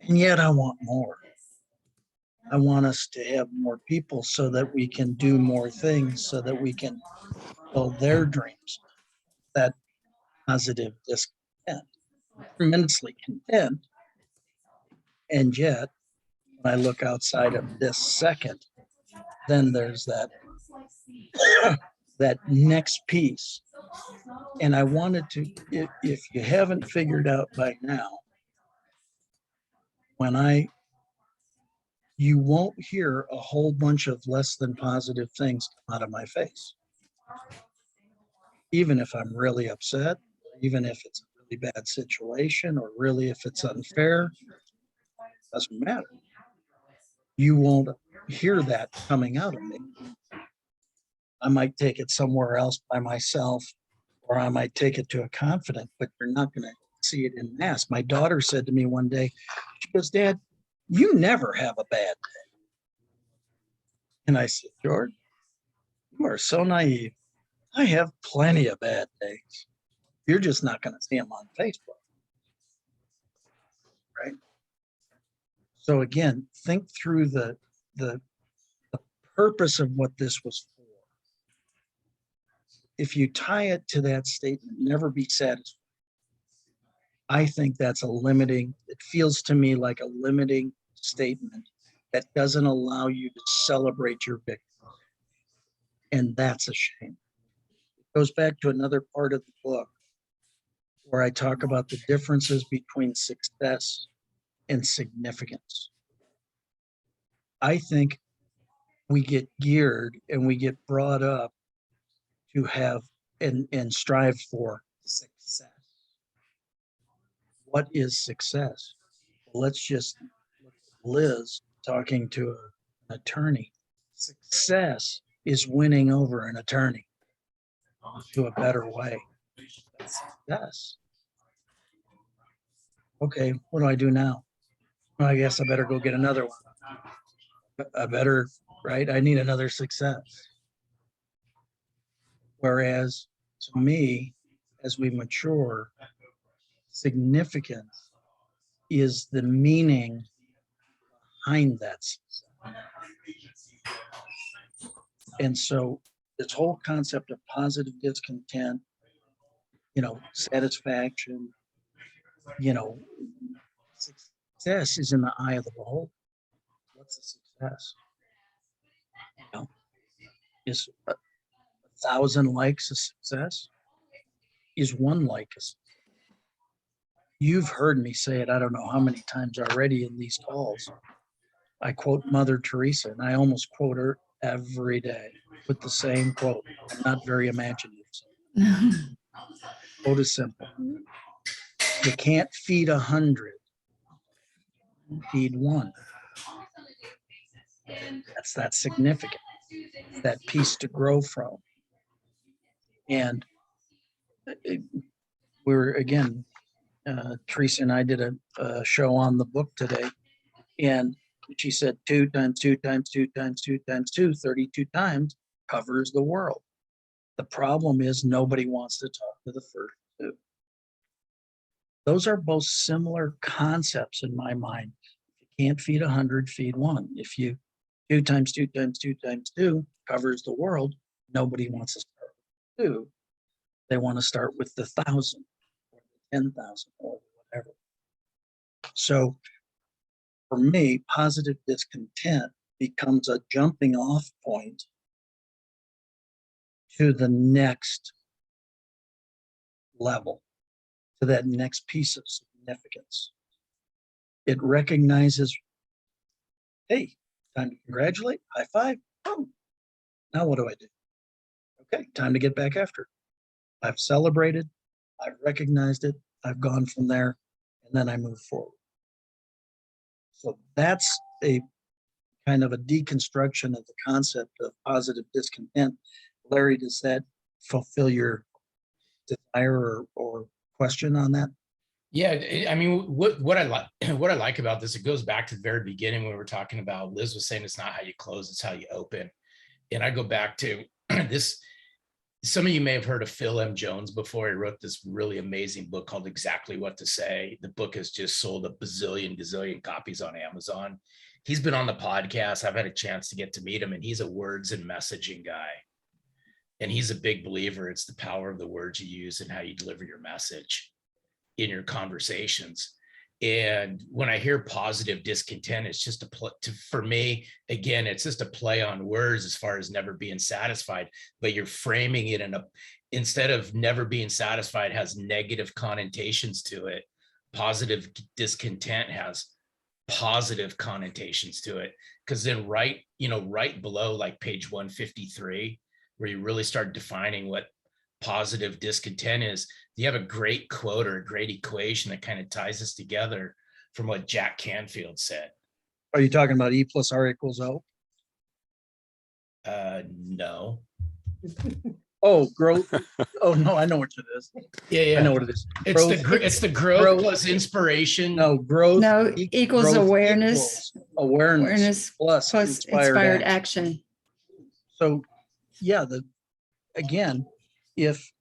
And yet I want more. I want us to have more people so that we can do more things, so that we can build their dreams. That positive discontent, tremendously content. And yet, when I look outside of this second, then there's that that next piece. And I wanted to, if you haven't figured out by now, you won't hear a whole bunch of less than positive things come out of my face. Even if I'm really upset, even if it's a really bad situation, or really if it's unfair, doesn't matter. You won't hear that coming out of me. I might take it somewhere else by myself, or I might take it to a confidant, but you're not going to see it in mass. My daughter said to me one day, she goes, Dad, you never have a bad day. And I said, George, you are so naive. I have plenty of bad days. You're just not going to see them on Facebook. Right? So again, think through the purpose of what this was for. If you tie it to that statement, never be satisfied, I think that's it feels to me like a limiting statement that doesn't allow you to celebrate your victory. And that's a shame. It goes back to another part of the book where I talk about the differences between success and significance. I think we get geared and we get brought up to have and strive for success. What is success? Well, let's just look at Liz talking to an attorney. Success is winning over an attorney to a better way. That's success. Okay, what do I do now? Well, I guess I better go get another one. Right? I need another success. Whereas to me, as we mature, significance is the meaning behind that success. And so this whole concept of positive discontent, satisfaction, success is in the eye of the beholder. What's a success? Is 1,000 likes a success? Is 1 like a success? You've heard me say it, I don't know how many times already in these calls. I quote Mother Teresa, and I almost quote her every day. with the same quote. I'm not very imaginative. So quote is simple. You can't feed 100. Feed one. That's significant. That piece to grow from. And we're again, Teresa and I did a show on the book today, and she said 2 times 2 times 2 times 2 times 2, 32 times covers the world. The problem is nobody wants to talk to the first 2. Those are both similar concepts in my mind. If you can't feed 100, feed one. If you 2 times 2 times 2 times 2 covers the world, nobody wants to start with 2. They want to start with the 1,000 or the 10,000 or whatever. So for me, positive discontent becomes a jumping off point to the next level, to that next piece of significance. It recognizes, hey, time to congratulate, high five. Oh, now what do I do? Okay, time to get back after it. I've celebrated, I've recognized it, I've gone from there, and then I move forward. So that's a kind of a deconstruction of the concept of positive discontent. Larry, does that fulfill your desire or question on that? Yeah, I mean, what I like what I like about this, it goes back to the very beginning when we were talking about, Liz was saying it's not how you close, it's how you open. And I go back to this. Some of you may have heard of Phil M. Jones before. He wrote this really amazing book called Exactly What to Say. The book has just sold a gazillion copies on Amazon. He's been on the podcast. I've had a chance to get to meet him, and he's a words and messaging guy. And he's a big believer. It's the power of the words you use and how you deliver your message in your conversations. And when I hear positive discontent, it's just for me, again, it's just a play on words as far as never being satisfied, but you're framing it instead of never being satisfied has negative connotations to it. Positive discontent has positive connotations to it. Because then right below like page 153, where you really start defining what positive discontent is, you have a great quote or a great equation that kind of ties this together from what Jack Canfield said. Are you talking about E plus R equals O? No. Oh, growth. Oh, no, I know what it is. Yeah. I know what it is. It's the growth growth- plus inspiration. No, growth. No, equals growth awareness. equals Awareness Awareness plus plus inspired action. So, yeah, again, if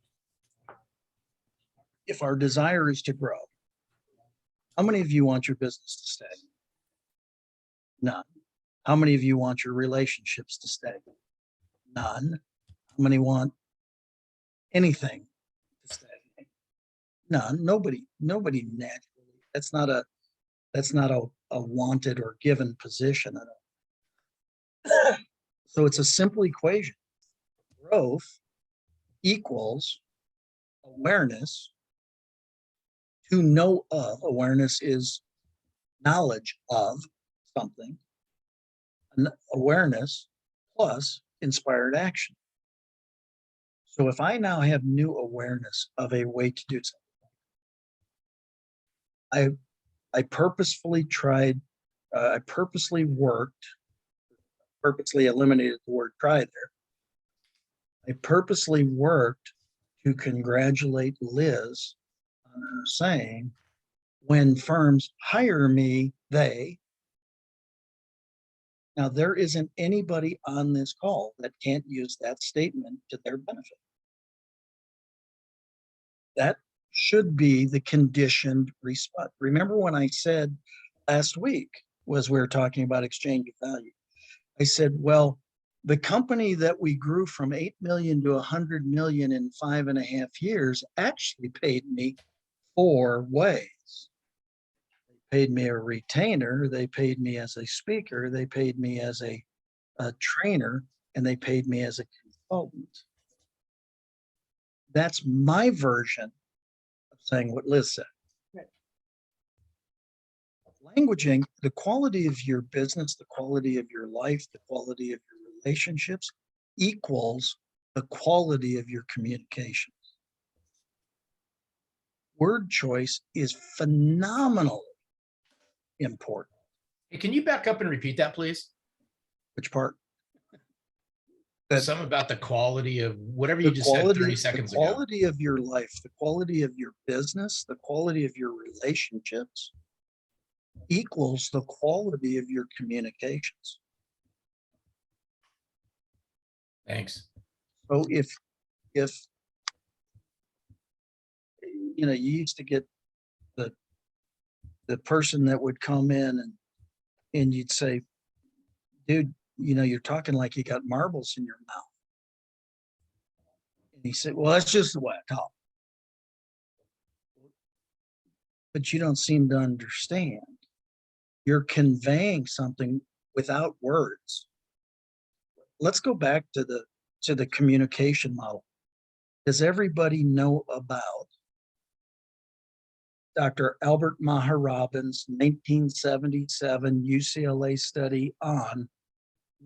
our desire is to grow, how many of you want your business to stay? None. How many of you want your relationships to stay? None. How many want anything to stay? None. Nobody naturally. That's not a wanted or given position. So it's a simple equation. Growth equals awareness. To know of, awareness is knowledge of something. Awareness plus inspired action. So if I now have new awareness of a way to do something, I purposefully tried, I purposely worked, purposely eliminated the word try there. I purposely worked to congratulate Liz on her saying, when firms hire me, now there isn't anybody on this call that can't use that statement to their benefit. That should be the conditioned response. Remember when I said last week, we were talking about exchange of value. I said, well, the company that we grew from 8 million to 100 million in 5.5 years actually paid me 4 ways. They paid me a retainer, they paid me as a speaker, they paid me as a trainer, and they paid me as a consultant. That's my version of saying what Liz said. Right. Languaging, the quality of your business, the quality of your life, the quality of your relationships equals the quality of your communications. Word choice is phenomenally important. Hey, can you back up and repeat that, please? Which part? That- Some about the quality of whatever The you just said quality, 30 the seconds ago. quality of your life, the quality of your business, the quality of your relationships equals the quality of your communications. Thanks. So if you used to get the person that would come in and you'd say, dude, you're talking like you got marbles in your mouth. And he said, well, that's just the way I talk. But you don't seem to understand. You're conveying something without words. Let's go back to the communication model. Does everybody know about Dr. Albert Maharabin's 1977 UCLA study on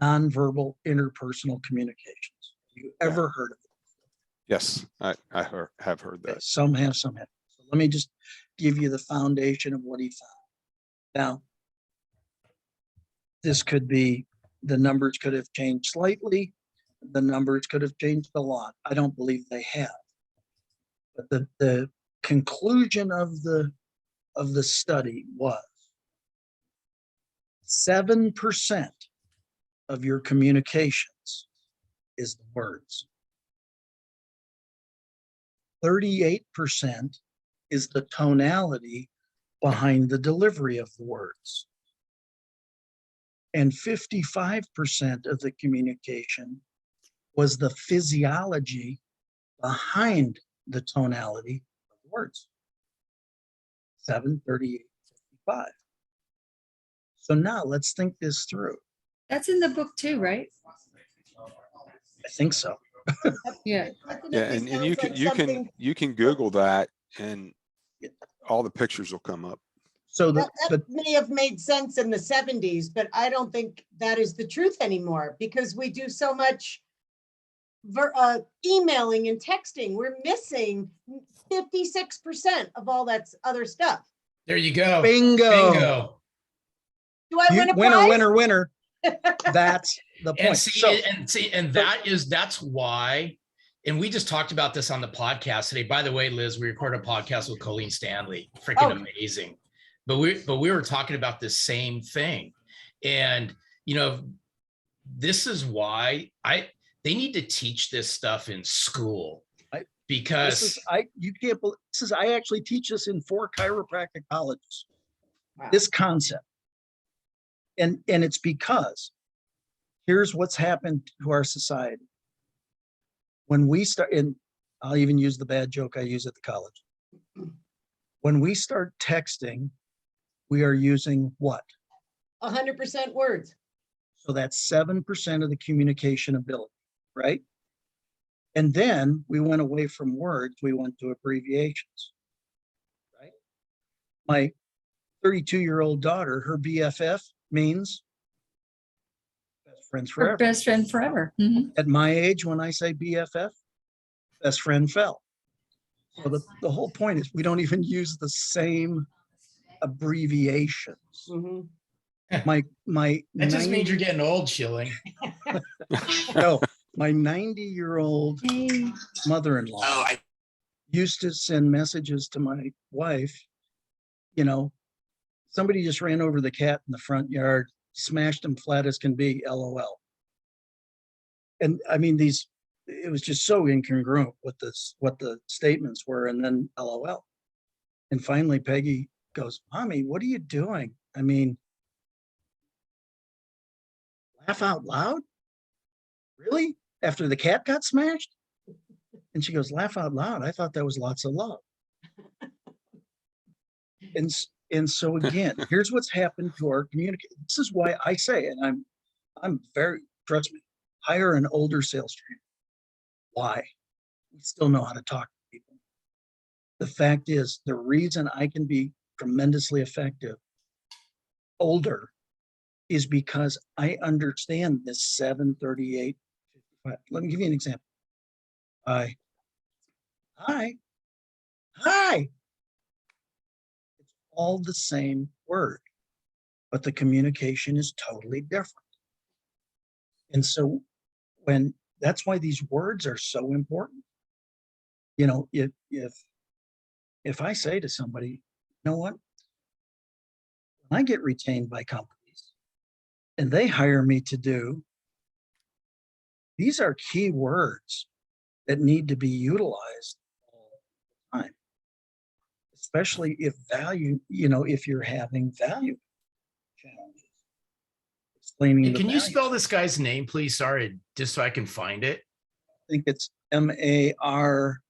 nonverbal interpersonal communications? Have you ever heard of it? Yes, I have heard Okay, that. some have, some have. So let me just give you the foundation of what he found. Now, this could be, the numbers could have changed slightly. The numbers could have changed a lot. I don't believe they have. But the conclusion of the study was 7% of your communications is the words. 38% is the tonality behind the delivery of the words. And 55% of the communication was the physiology behind the tonality of the words. 7, 38, 55. So now let's think this through. That's in the book too, right? I think so. Yeah. Yeah, Definitely and sounds you like can something- you can Google that and all the pictures will come up. So That may have made sense in the 70s, but I don't think that is the truth anymore because we do so much emailing and texting. We're missing 56% of all that other stuff. There you go. bingo. Bingo. Do I win a Winner, prize? winner, winner. That's the And point. see, and that's why, and we just talked about this on the podcast today. By the way, Liz, we recorded a podcast with Colleen Stanley. Freaking Oh. amazing. But we were talking about the same thing. And this is why they need to teach this stuff in school. Because you can't believe this. I actually teach this in 4 chiropractic colleges. Wow. This concept. And it's because here's what's happened to our society. When we start, and I'll even use the bad joke I use at the college. When we start texting, we are using what? 100% words. So that's 7% of the communication ability, right? And then we went away from words, we went to abbreviations, right? My 32-year-old daughter, her BFF means best friends Her forever. best friend forever. Mhm. At my age, when I say BFF, best friend fell. So the whole point is we don't even use the same abbreviations. Mhm. My that just means 90 you're getting old, Schilling. no, my 90-year-old Hey. mother-in-law used to send messages to my wife, somebody just ran over the cat in the front yard, smashed him flat as can be, LOL. And I mean, it was just so incongruent with what the statements were, and then LOL. And finally, Peggy goes, Mommy, what are you doing? I mean, laugh out loud? Really? After the cat got smashed? And she goes, laugh out loud. I thought that was lots of love. And so again, here's what's happened to our communication. This is why I say, and I'm very, trust me, hire an older sales trainer. Why? We still know how to talk to people. The fact is, the reason I can be tremendously effective older is because I understand this 7, 38, But let me give you an example. Hi. Hi. Hi. It's all the same word, but the communication is totally different. And so that's why these words are so important. You know, if I say to somebody, you know what? When I get retained by companies and they hire me to do, these are key words that need to be utilized all the time, especially if if you're having value challenges. Explaining And the can you value. spell this guy's name, please? Sorry, just so I can find it. I think it's M-A-R.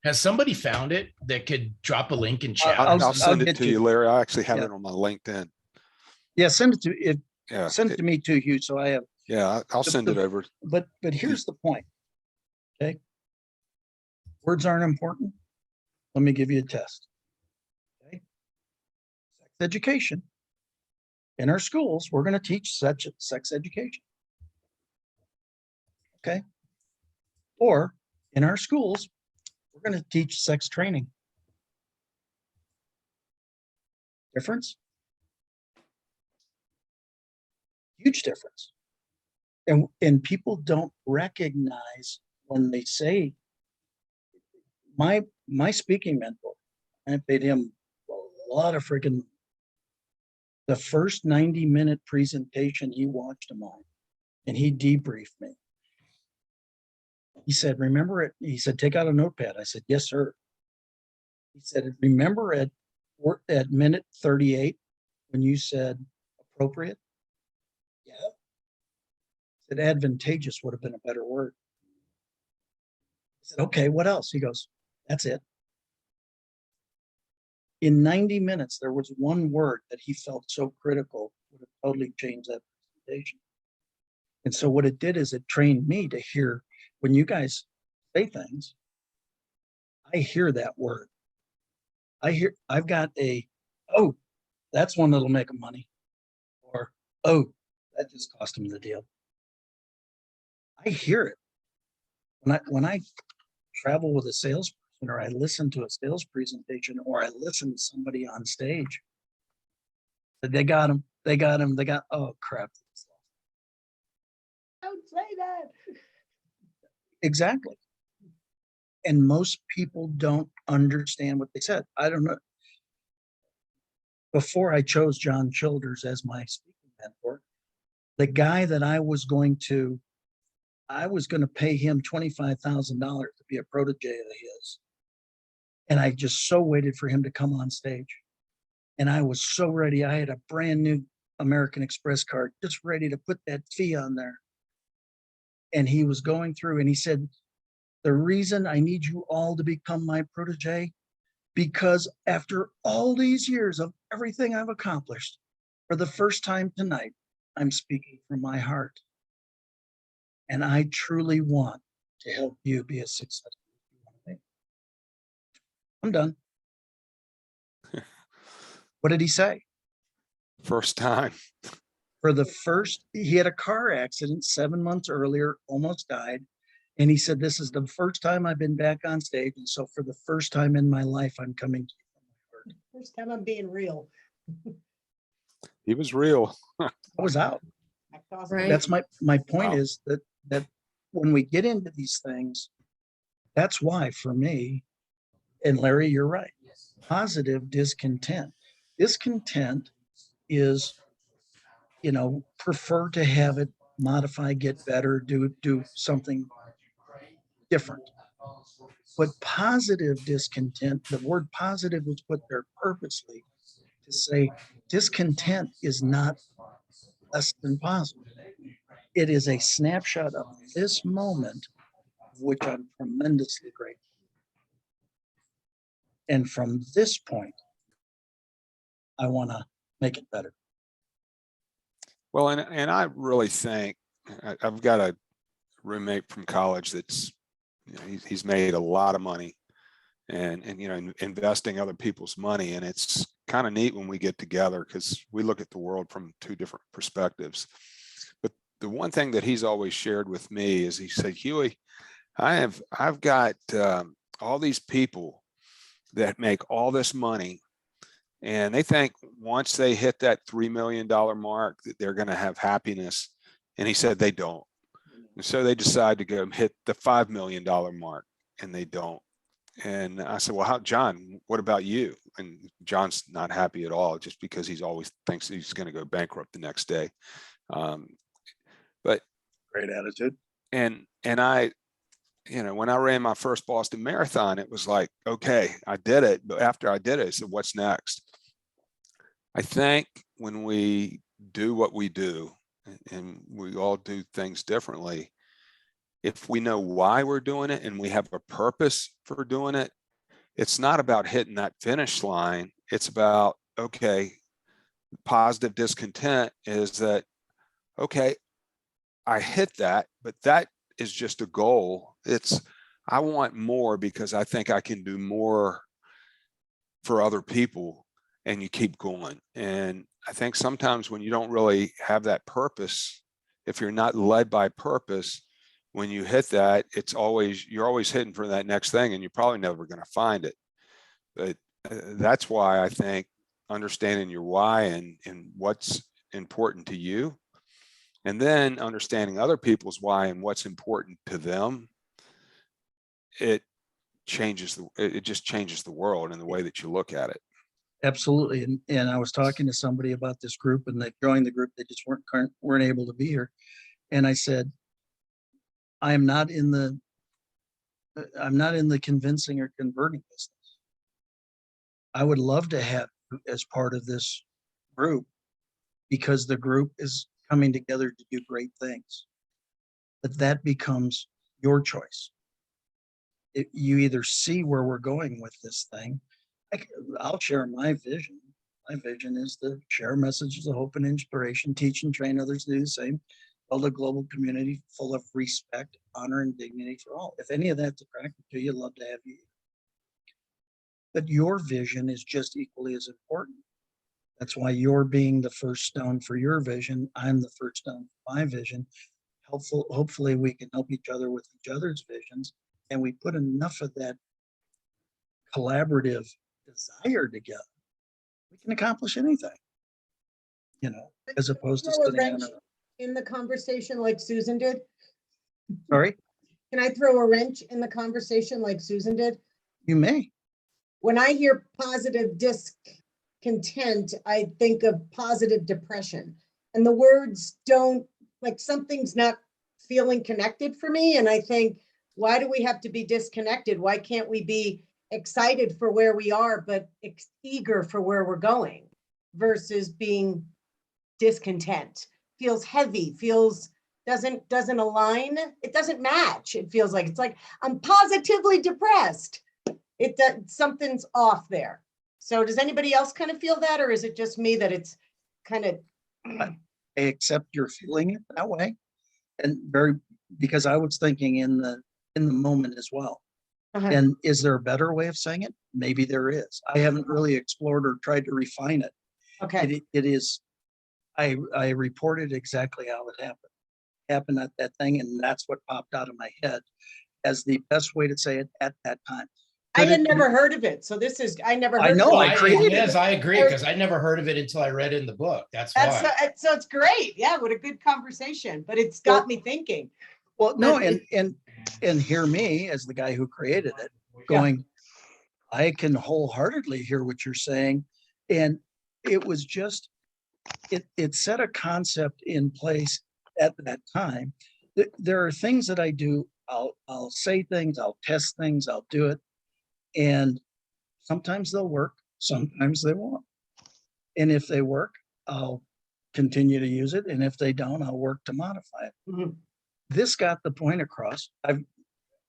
Has somebody found it that could drop a link in chat? I'll- or I'll something? send it get to you. you, Larry. I actually have Yeah. it on my LinkedIn. Yeah, send it to Yeah, me too, Hugh. So I have. I'll send it over. But here's the point. Okay. Words aren't important. Let me give you a test. Okay. Sex education. In our schools, we're going to teach sex education. Okay. Or in our schools, we're going to teach sex training. Difference? Huge difference. And people don't recognize when they say, my speaking mentor, I paid him a lot of freaking, the first 90-minute presentation he watched of mine, and he debriefed me. He said, remember it? He said, take out a notepad. I said, yes, sir. He said, remember at minute 38 when you said appropriate? Yeah. He said advantageous would have been a better word. I said, okay, what else? He goes, that's it. In 90 minutes, there was one word that he felt so critical would have totally changed that presentation. And so what it did is it trained me to hear when you guys say things, I hear that word. I've got oh, that's one that'll make them money. Or, oh, that just cost him the deal. I hear it. When I travel with a salesperson, or I listen to a sales presentation, or I listen to somebody on stage, they got him, oh crap. Don't say that. Exactly. And most people don't understand what they said. I don't know. Before I chose John Childers as my speaking mentor, the guy that I was going to pay him $25,000 to be a protege of his. And I just so waited for him to come on stage. And I was so ready. I had a brand new American Express card, just ready to put that fee on there. And he was going through and he said, the reason I need you all to become my protege, because after all these years of everything I've accomplished, for the first time tonight, I'm speaking from my heart. And I truly want to help you be as successful as you want to be. I'm done. What did he say? First time. He had a car accident 7 months earlier, almost died. And he said, this is the first time I've been back on stage. And so for the first time in my life, I'm coming to you from my heart. First time I'm being real. He was real. I was out. That's awesome. Right. That's my point Wow. is that when we get into these things, that's why for me, and Larry, you're right, positive discontent. Discontent is, prefer to have it modify, get better, do something different. But positive discontent, the word positive was put there purposely to say discontent is not less than positive. It is a snapshot of this moment, of which I'm tremendously grateful. And from this point, I want to make it better. Well, and I really think I've got a roommate from college that's, he's made a lot of money and investing other people's money. And it's kind of neat when we get together because we look at the world from two different perspectives. the one thing that he's always shared with me is he said, Huey, I've got all these people that make all this money, and they think once they hit that $3 million mark that they're going to have happiness. And he said they don't. And so they decide to go hit the $5 million mark, and they don't. And I said, well, John, what about you? And John's not happy at all, just because he's always thinks he's going to go bankrupt the next day. But Great attitude. and I, when I ran my first Boston Marathon, it was like, okay, I did it. But after I did it, I said, what's next? I think when we do what we do, and we all do things differently, if we know why we're doing it and we have a purpose for doing it, it's not about hitting that finish line. It's about, okay, positive discontent is that, okay, I hit that, but that is just a goal. I want more because I think I can do more for other people, and you keep going. And I think sometimes when you don't really have that purpose, if you're not led by purpose, when you hit that, you're always hitting for that next thing, and you're probably never going to find it. But that's why I think understanding your why and what's important to you, and then understanding other people's why and what's important to them, it just changes the world and the way that you look at it. Absolutely. And I was talking to somebody about this group, and they joined the group. They just weren't able to be here. And I said, I'm not in the convincing or converting business. I would love to have you as part of this group, because the group is coming together to do great things. But that becomes your choice. You either see where we're going with this thing. I'll share my vision. My vision is to share messages of hope and inspiration, teach and train others to do the same, build a global community full of respect, honor, and dignity for all. If any of that's attractive to you, I'd love to have you. But your vision is just equally as important. That's why you're being the first stone for your vision. I'm the first stone for my vision. Hopefully we can help each other with each other's visions, and we put enough of that collaborative desire together, we can accomplish anything, as opposed to Throw a sitting on wrench in the conversation like Susan did. Sorry, Can I throw a wrench in the conversation like Susan did? you may. When I hear positive discontent, I think of positive depression. And the words don't, like, something's not feeling connected for me. And I think, why do we have to be disconnected? Why can't we be excited for where we are, but eager for where we're going, versus being discontent? Feels heavy, doesn't align. It doesn't match. It feels like, it's like, I'm positively depressed. Something's off there. So does anybody else kind of feel that, or is it just me that it's kind of? I accept you're feeling it that way, and because I was thinking in the moment as well. And is there a better way of saying it? Maybe there is. I haven't really explored or tried to refine it. Okay. It is. I reported exactly how it happened at that thing, and that's what popped out of my head as the best way to say it at that time. I had never heard of it. So this is, I never heard. I know, of I it. created Liz, it. I agree, because I never heard of it until I read it in the book. That's That's why. so it's great. Yeah, what a good conversation. But it's got me thinking. Well, no, But and hear me as the guy who created it going, I can wholeheartedly hear what you're saying. And it was just, it set a concept in place at that time. There are things that I do. I'll say things, I'll test things, I'll do it. And sometimes they'll work, sometimes they won't. And if they work, I'll continue to use it. And if they don't, I'll work to modify it. Mhm. This got the point across.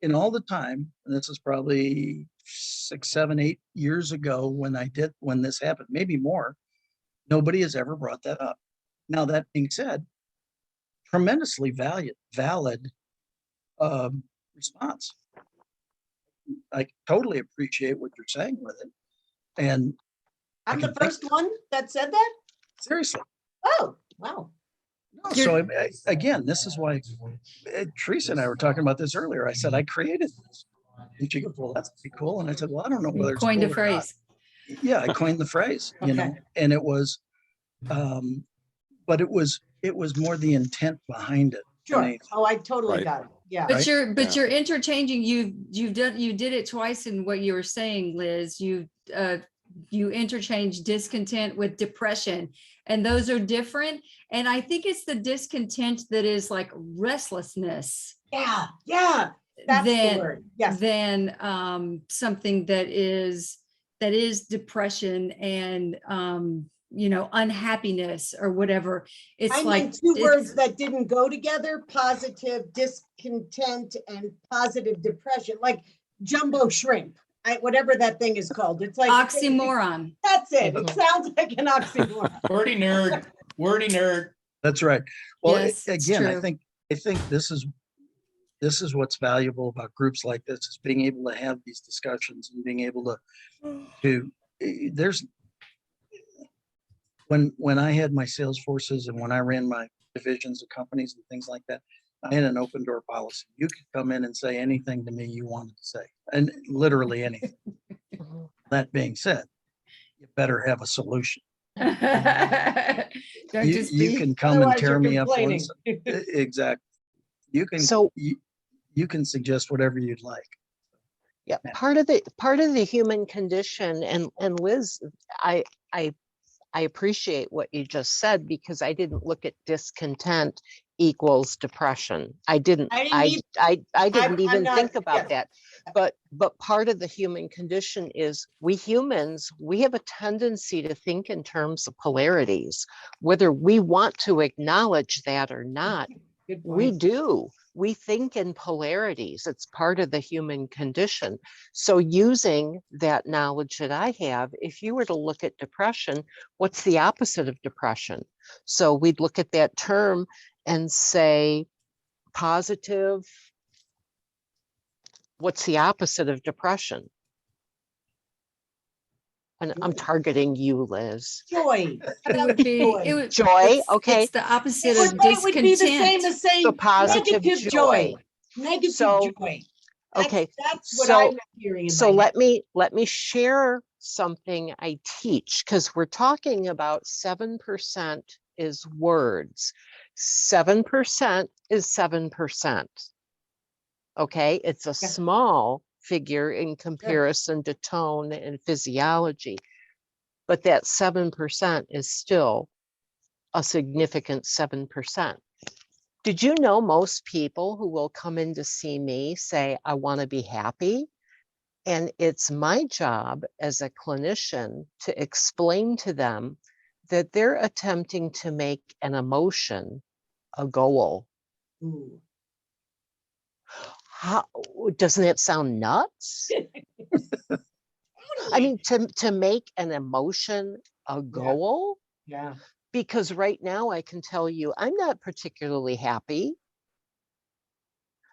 In all the time, and this is probably 6, 7, 8 years ago when this happened, maybe more, nobody has ever brought that up. Now, that being said, tremendously valid response. I totally appreciate what you're saying with it. And I'm I the can first one that said that. seriously, Oh, wow. No, so again, this is why Teresa and I were talking about this earlier. I said, I created this. And she goes, well, that's pretty cool. And I said, well, I don't know whether You it's coined a cool or not. phrase. Yeah, I coined the phrase, you know, Okay. and it was, but it was more the intent behind it. than Sure. anything. Oh, I totally Right. got it. Yeah. But Right? Yeah. you're interchanging, you did it twice in what you were saying, Liz. You interchange discontent with depression, and those are different. And I think it's the discontent that is like restlessness Yeah. Yeah. That's the than word. Yes. something that is depression and unhappiness or whatever. It's I like meant two it's- words that didn't go together, positive discontent and positive depression, like jumbo shrimp, whatever that thing is called. It's like oxymoron. That's it. It sounds like an oxymoron. Wordy nerd, wordy nerd. That's right. Well, Yes, it's again, true. I think this is what's valuable about groups like this, is being able to have these discussions and being able to there's when I had my sales forces and when I ran my divisions of companies and things like that, I had an open door policy. You could come in and say anything to me you wanted to say, and literally anything. Mhm. That being said, you better have a solution. Don't You, just you be- can come and Otherwise, tear you're me up complaining. once. Exactly. You can, So- you can suggest whatever you'd like. Yeah, Yeah. part of the human condition, and Liz, I appreciate what you just said, because I didn't look at discontent equals depression. I didn't I I didn't I'm even not- think about yeah. that. But part of the human condition is we humans, we have a tendency to think in terms of polarities, whether we want to acknowledge that or not. Good We point. do. We think in polarities. It's part of the human condition. So using that knowledge that I have, if you were to look at depression, what's the opposite of depression? So we'd look at that term and say positive. What's the opposite of depression? And I'm targeting you, Liz. Joy. It would be, it would. Joy, it's- okay. It's the opposite But of it would be the same discontent. as saying So positive negative joy. joy. Negative So- joy. Okay, That's what so- I'm hearing in So my head. let me share something I teach, because we're talking about 7% is words. 7% is 7%. Okay, it's a Yeah. small figure in comparison to tone and physiology. But that 7% is still a significant 7%. Did you know most people who will come in to see me say, I want to be happy? And it's my job as a clinician to explain to them that they're attempting to make an emotion a goal. Ooh. How, doesn't it sound nuts? I mean, to make an emotion a goal? Yeah. Because right now I can tell you, I'm not particularly happy.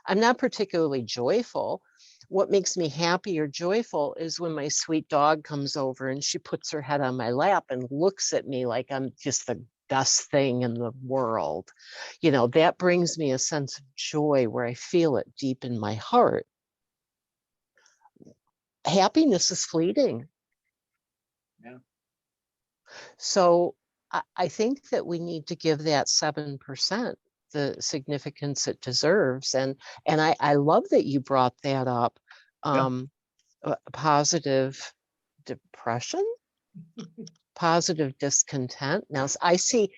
I'm not particularly joyful. What makes me happy or joyful is when my sweet dog comes over and she puts her head on my lap and looks at me like I'm just the best thing in the world. You know, that brings me a sense of joy where I feel it deep in my heart. Happiness is fleeting. Yeah. So I think that we need to give that 7% the significance it deserves. And I love that you brought that up. Positive depression, positive discontent. Now I see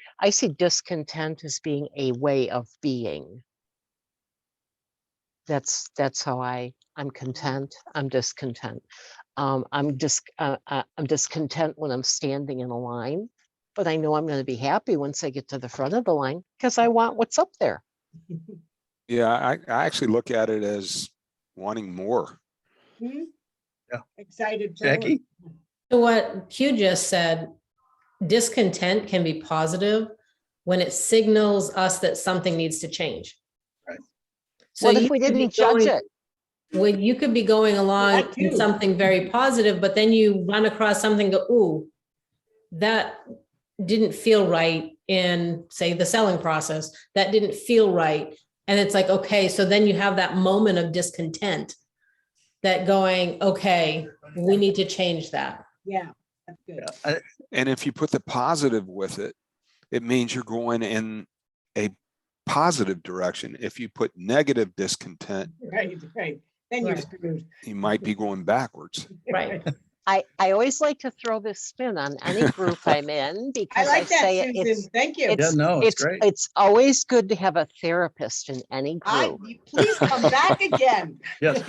discontent as being a way of being. That's how I'm content. I'm discontent. I'm discontent when I'm standing in a line, but I know I'm going to be happy once I get to the front of the line because I want what's up there. Yeah, I actually look at it as wanting more. Hmm? Yeah. Excited. for more. Jackie? So what Hugh just said, discontent can be positive when it signals us that something needs to change. Right. So What if you we could be didn't judge going- it? Well, you could be going along That in too. something very positive, but then you run across something, go, ooh, that didn't feel right in, say, the selling process that didn't feel right. And it's like, okay, so then you have that moment of discontent that going, okay, we need to change that. Yeah, that's good. Yeah, And if you put the positive with it, it means you're going in a positive direction. If you put negative discontent, Right, right. Then you're Right. screwed. you might be going backwards. Right. I always like to throw this spin on any group I'm in I because I like that, say Susan. it's, Thank you. Yeah, no, it's great. it's always good to have a therapist in any group. Please come back again. Yes.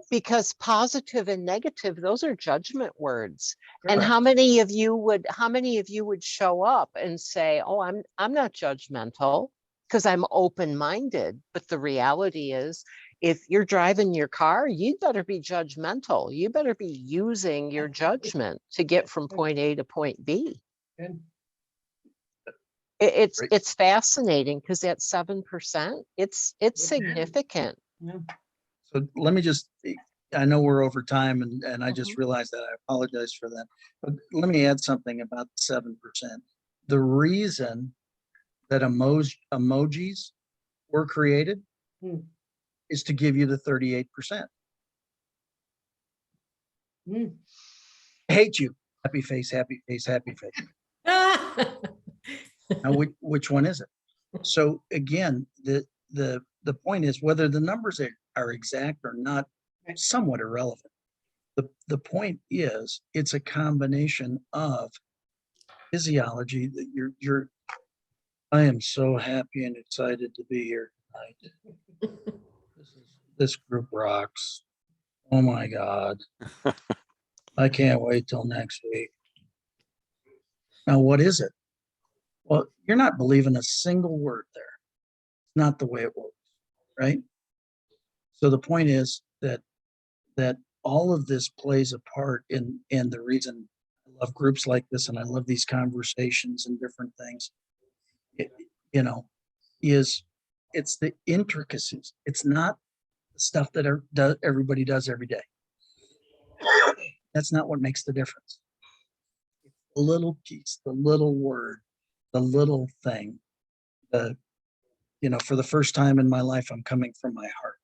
Because positive and negative, those are judgment words. And Correct. how many of you would show up and say, oh, I'm not judgmental because I'm open-minded. But the reality is, if you're driving your car, you'd better be judgmental. You better be using your judgment to get from point A to point B. Good. It's Great. it's fascinating because that 7%, it's Yeah. significant. Yeah. So let me just, I know we're over time and I just realized that. I apologize for that. But let me add something about 7%. The reason that emojis were created Hmm. is to give you the 38%. Hmm. I hate you. Happy face, happy face, happy face. Now, which one is it? So again, the point is whether the numbers are exact or not, Right. somewhat irrelevant. The point is, it's a combination of physiology that I am so happy and excited to be here tonight. This group rocks. Oh my God. I can't wait till next week. Now, what is it? Well, you're not believing a single word there. It's not the way it works, right? So the point is that all of this plays a part in the reason I love groups like this and I love these conversations and different things. You know, it's the intricacies. It's not the stuff that everybody does every day. That's not what makes the difference. It's the little piece, the little word, the little thing. For the first time in my life, I'm coming from my heart.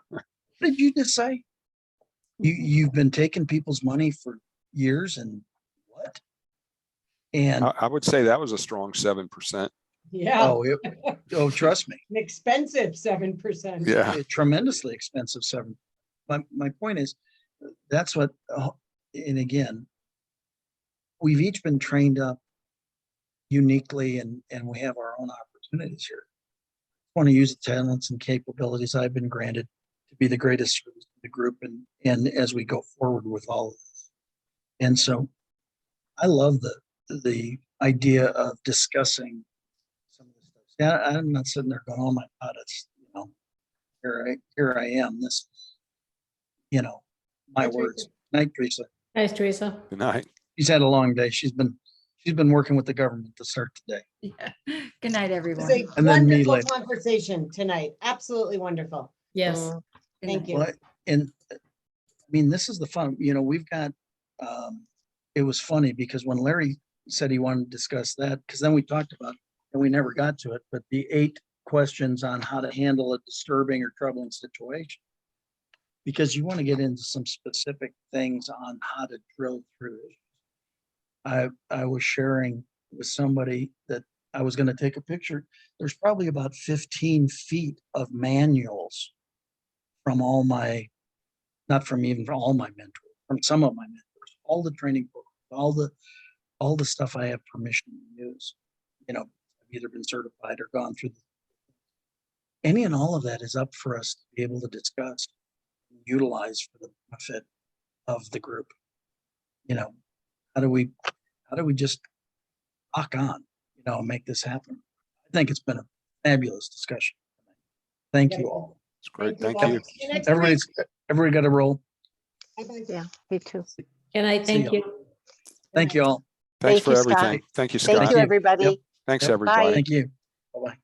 What did you just say? You've been taking people's money for years and what? And I would say that was a strong 7%. Yeah, trust me, an expensive 7%. Yeah. a tremendously expensive 7. My point is, that's what, and again, we've each been trained up uniquely and we have our own opportunities here. I want to use the talents and capabilities I've been granted to be the greatest service to the group and as we go forward with all of this. And so I love the idea of discussing some of this stuff. Yeah, I'm not sitting there going, oh my God, it's, here I am. This, my Hi, words. Teresa. Night, Teresa. Nice, Teresa. Good night. She's had a long day. She's been working with the government to start today. Yeah. Good night, It everyone. was a And then me wonderful later. conversation tonight. Absolutely wonderful. Yes. Mm, Good Thank night. you. Well, and I mean, this is the fun, we've got, it was funny because when Larry said he wanted to discuss that, because then we talked about, and we never got to it, but the 8 questions on how to handle a disturbing or troubling situation. Because you want to get into some specific things on how to drill through it. I was sharing with somebody that I was going to take a picture. There's probably about 15 feet of manuals from not from even from all my mentors, from some of my mentors, all the training programs, all the stuff I have permission to use. I've either been certified or gone through. Any and all of that is up for us to be able to discuss, utilize for the benefit of the group. How do we just rock on, and make this happen? I think it's been a fabulous discussion. Thank you all. It's great. Thank Thank you. you. See you next week. Everybody got to roll. Bye-bye. yeah, me too. Good night. See Thank y'all. you. Thank you all. Thanks Thank for you, Scott. everything. Thank you, Thank Scott. you, you. everybody. Thanks, Yep. everybody. Thank you. Bye-bye.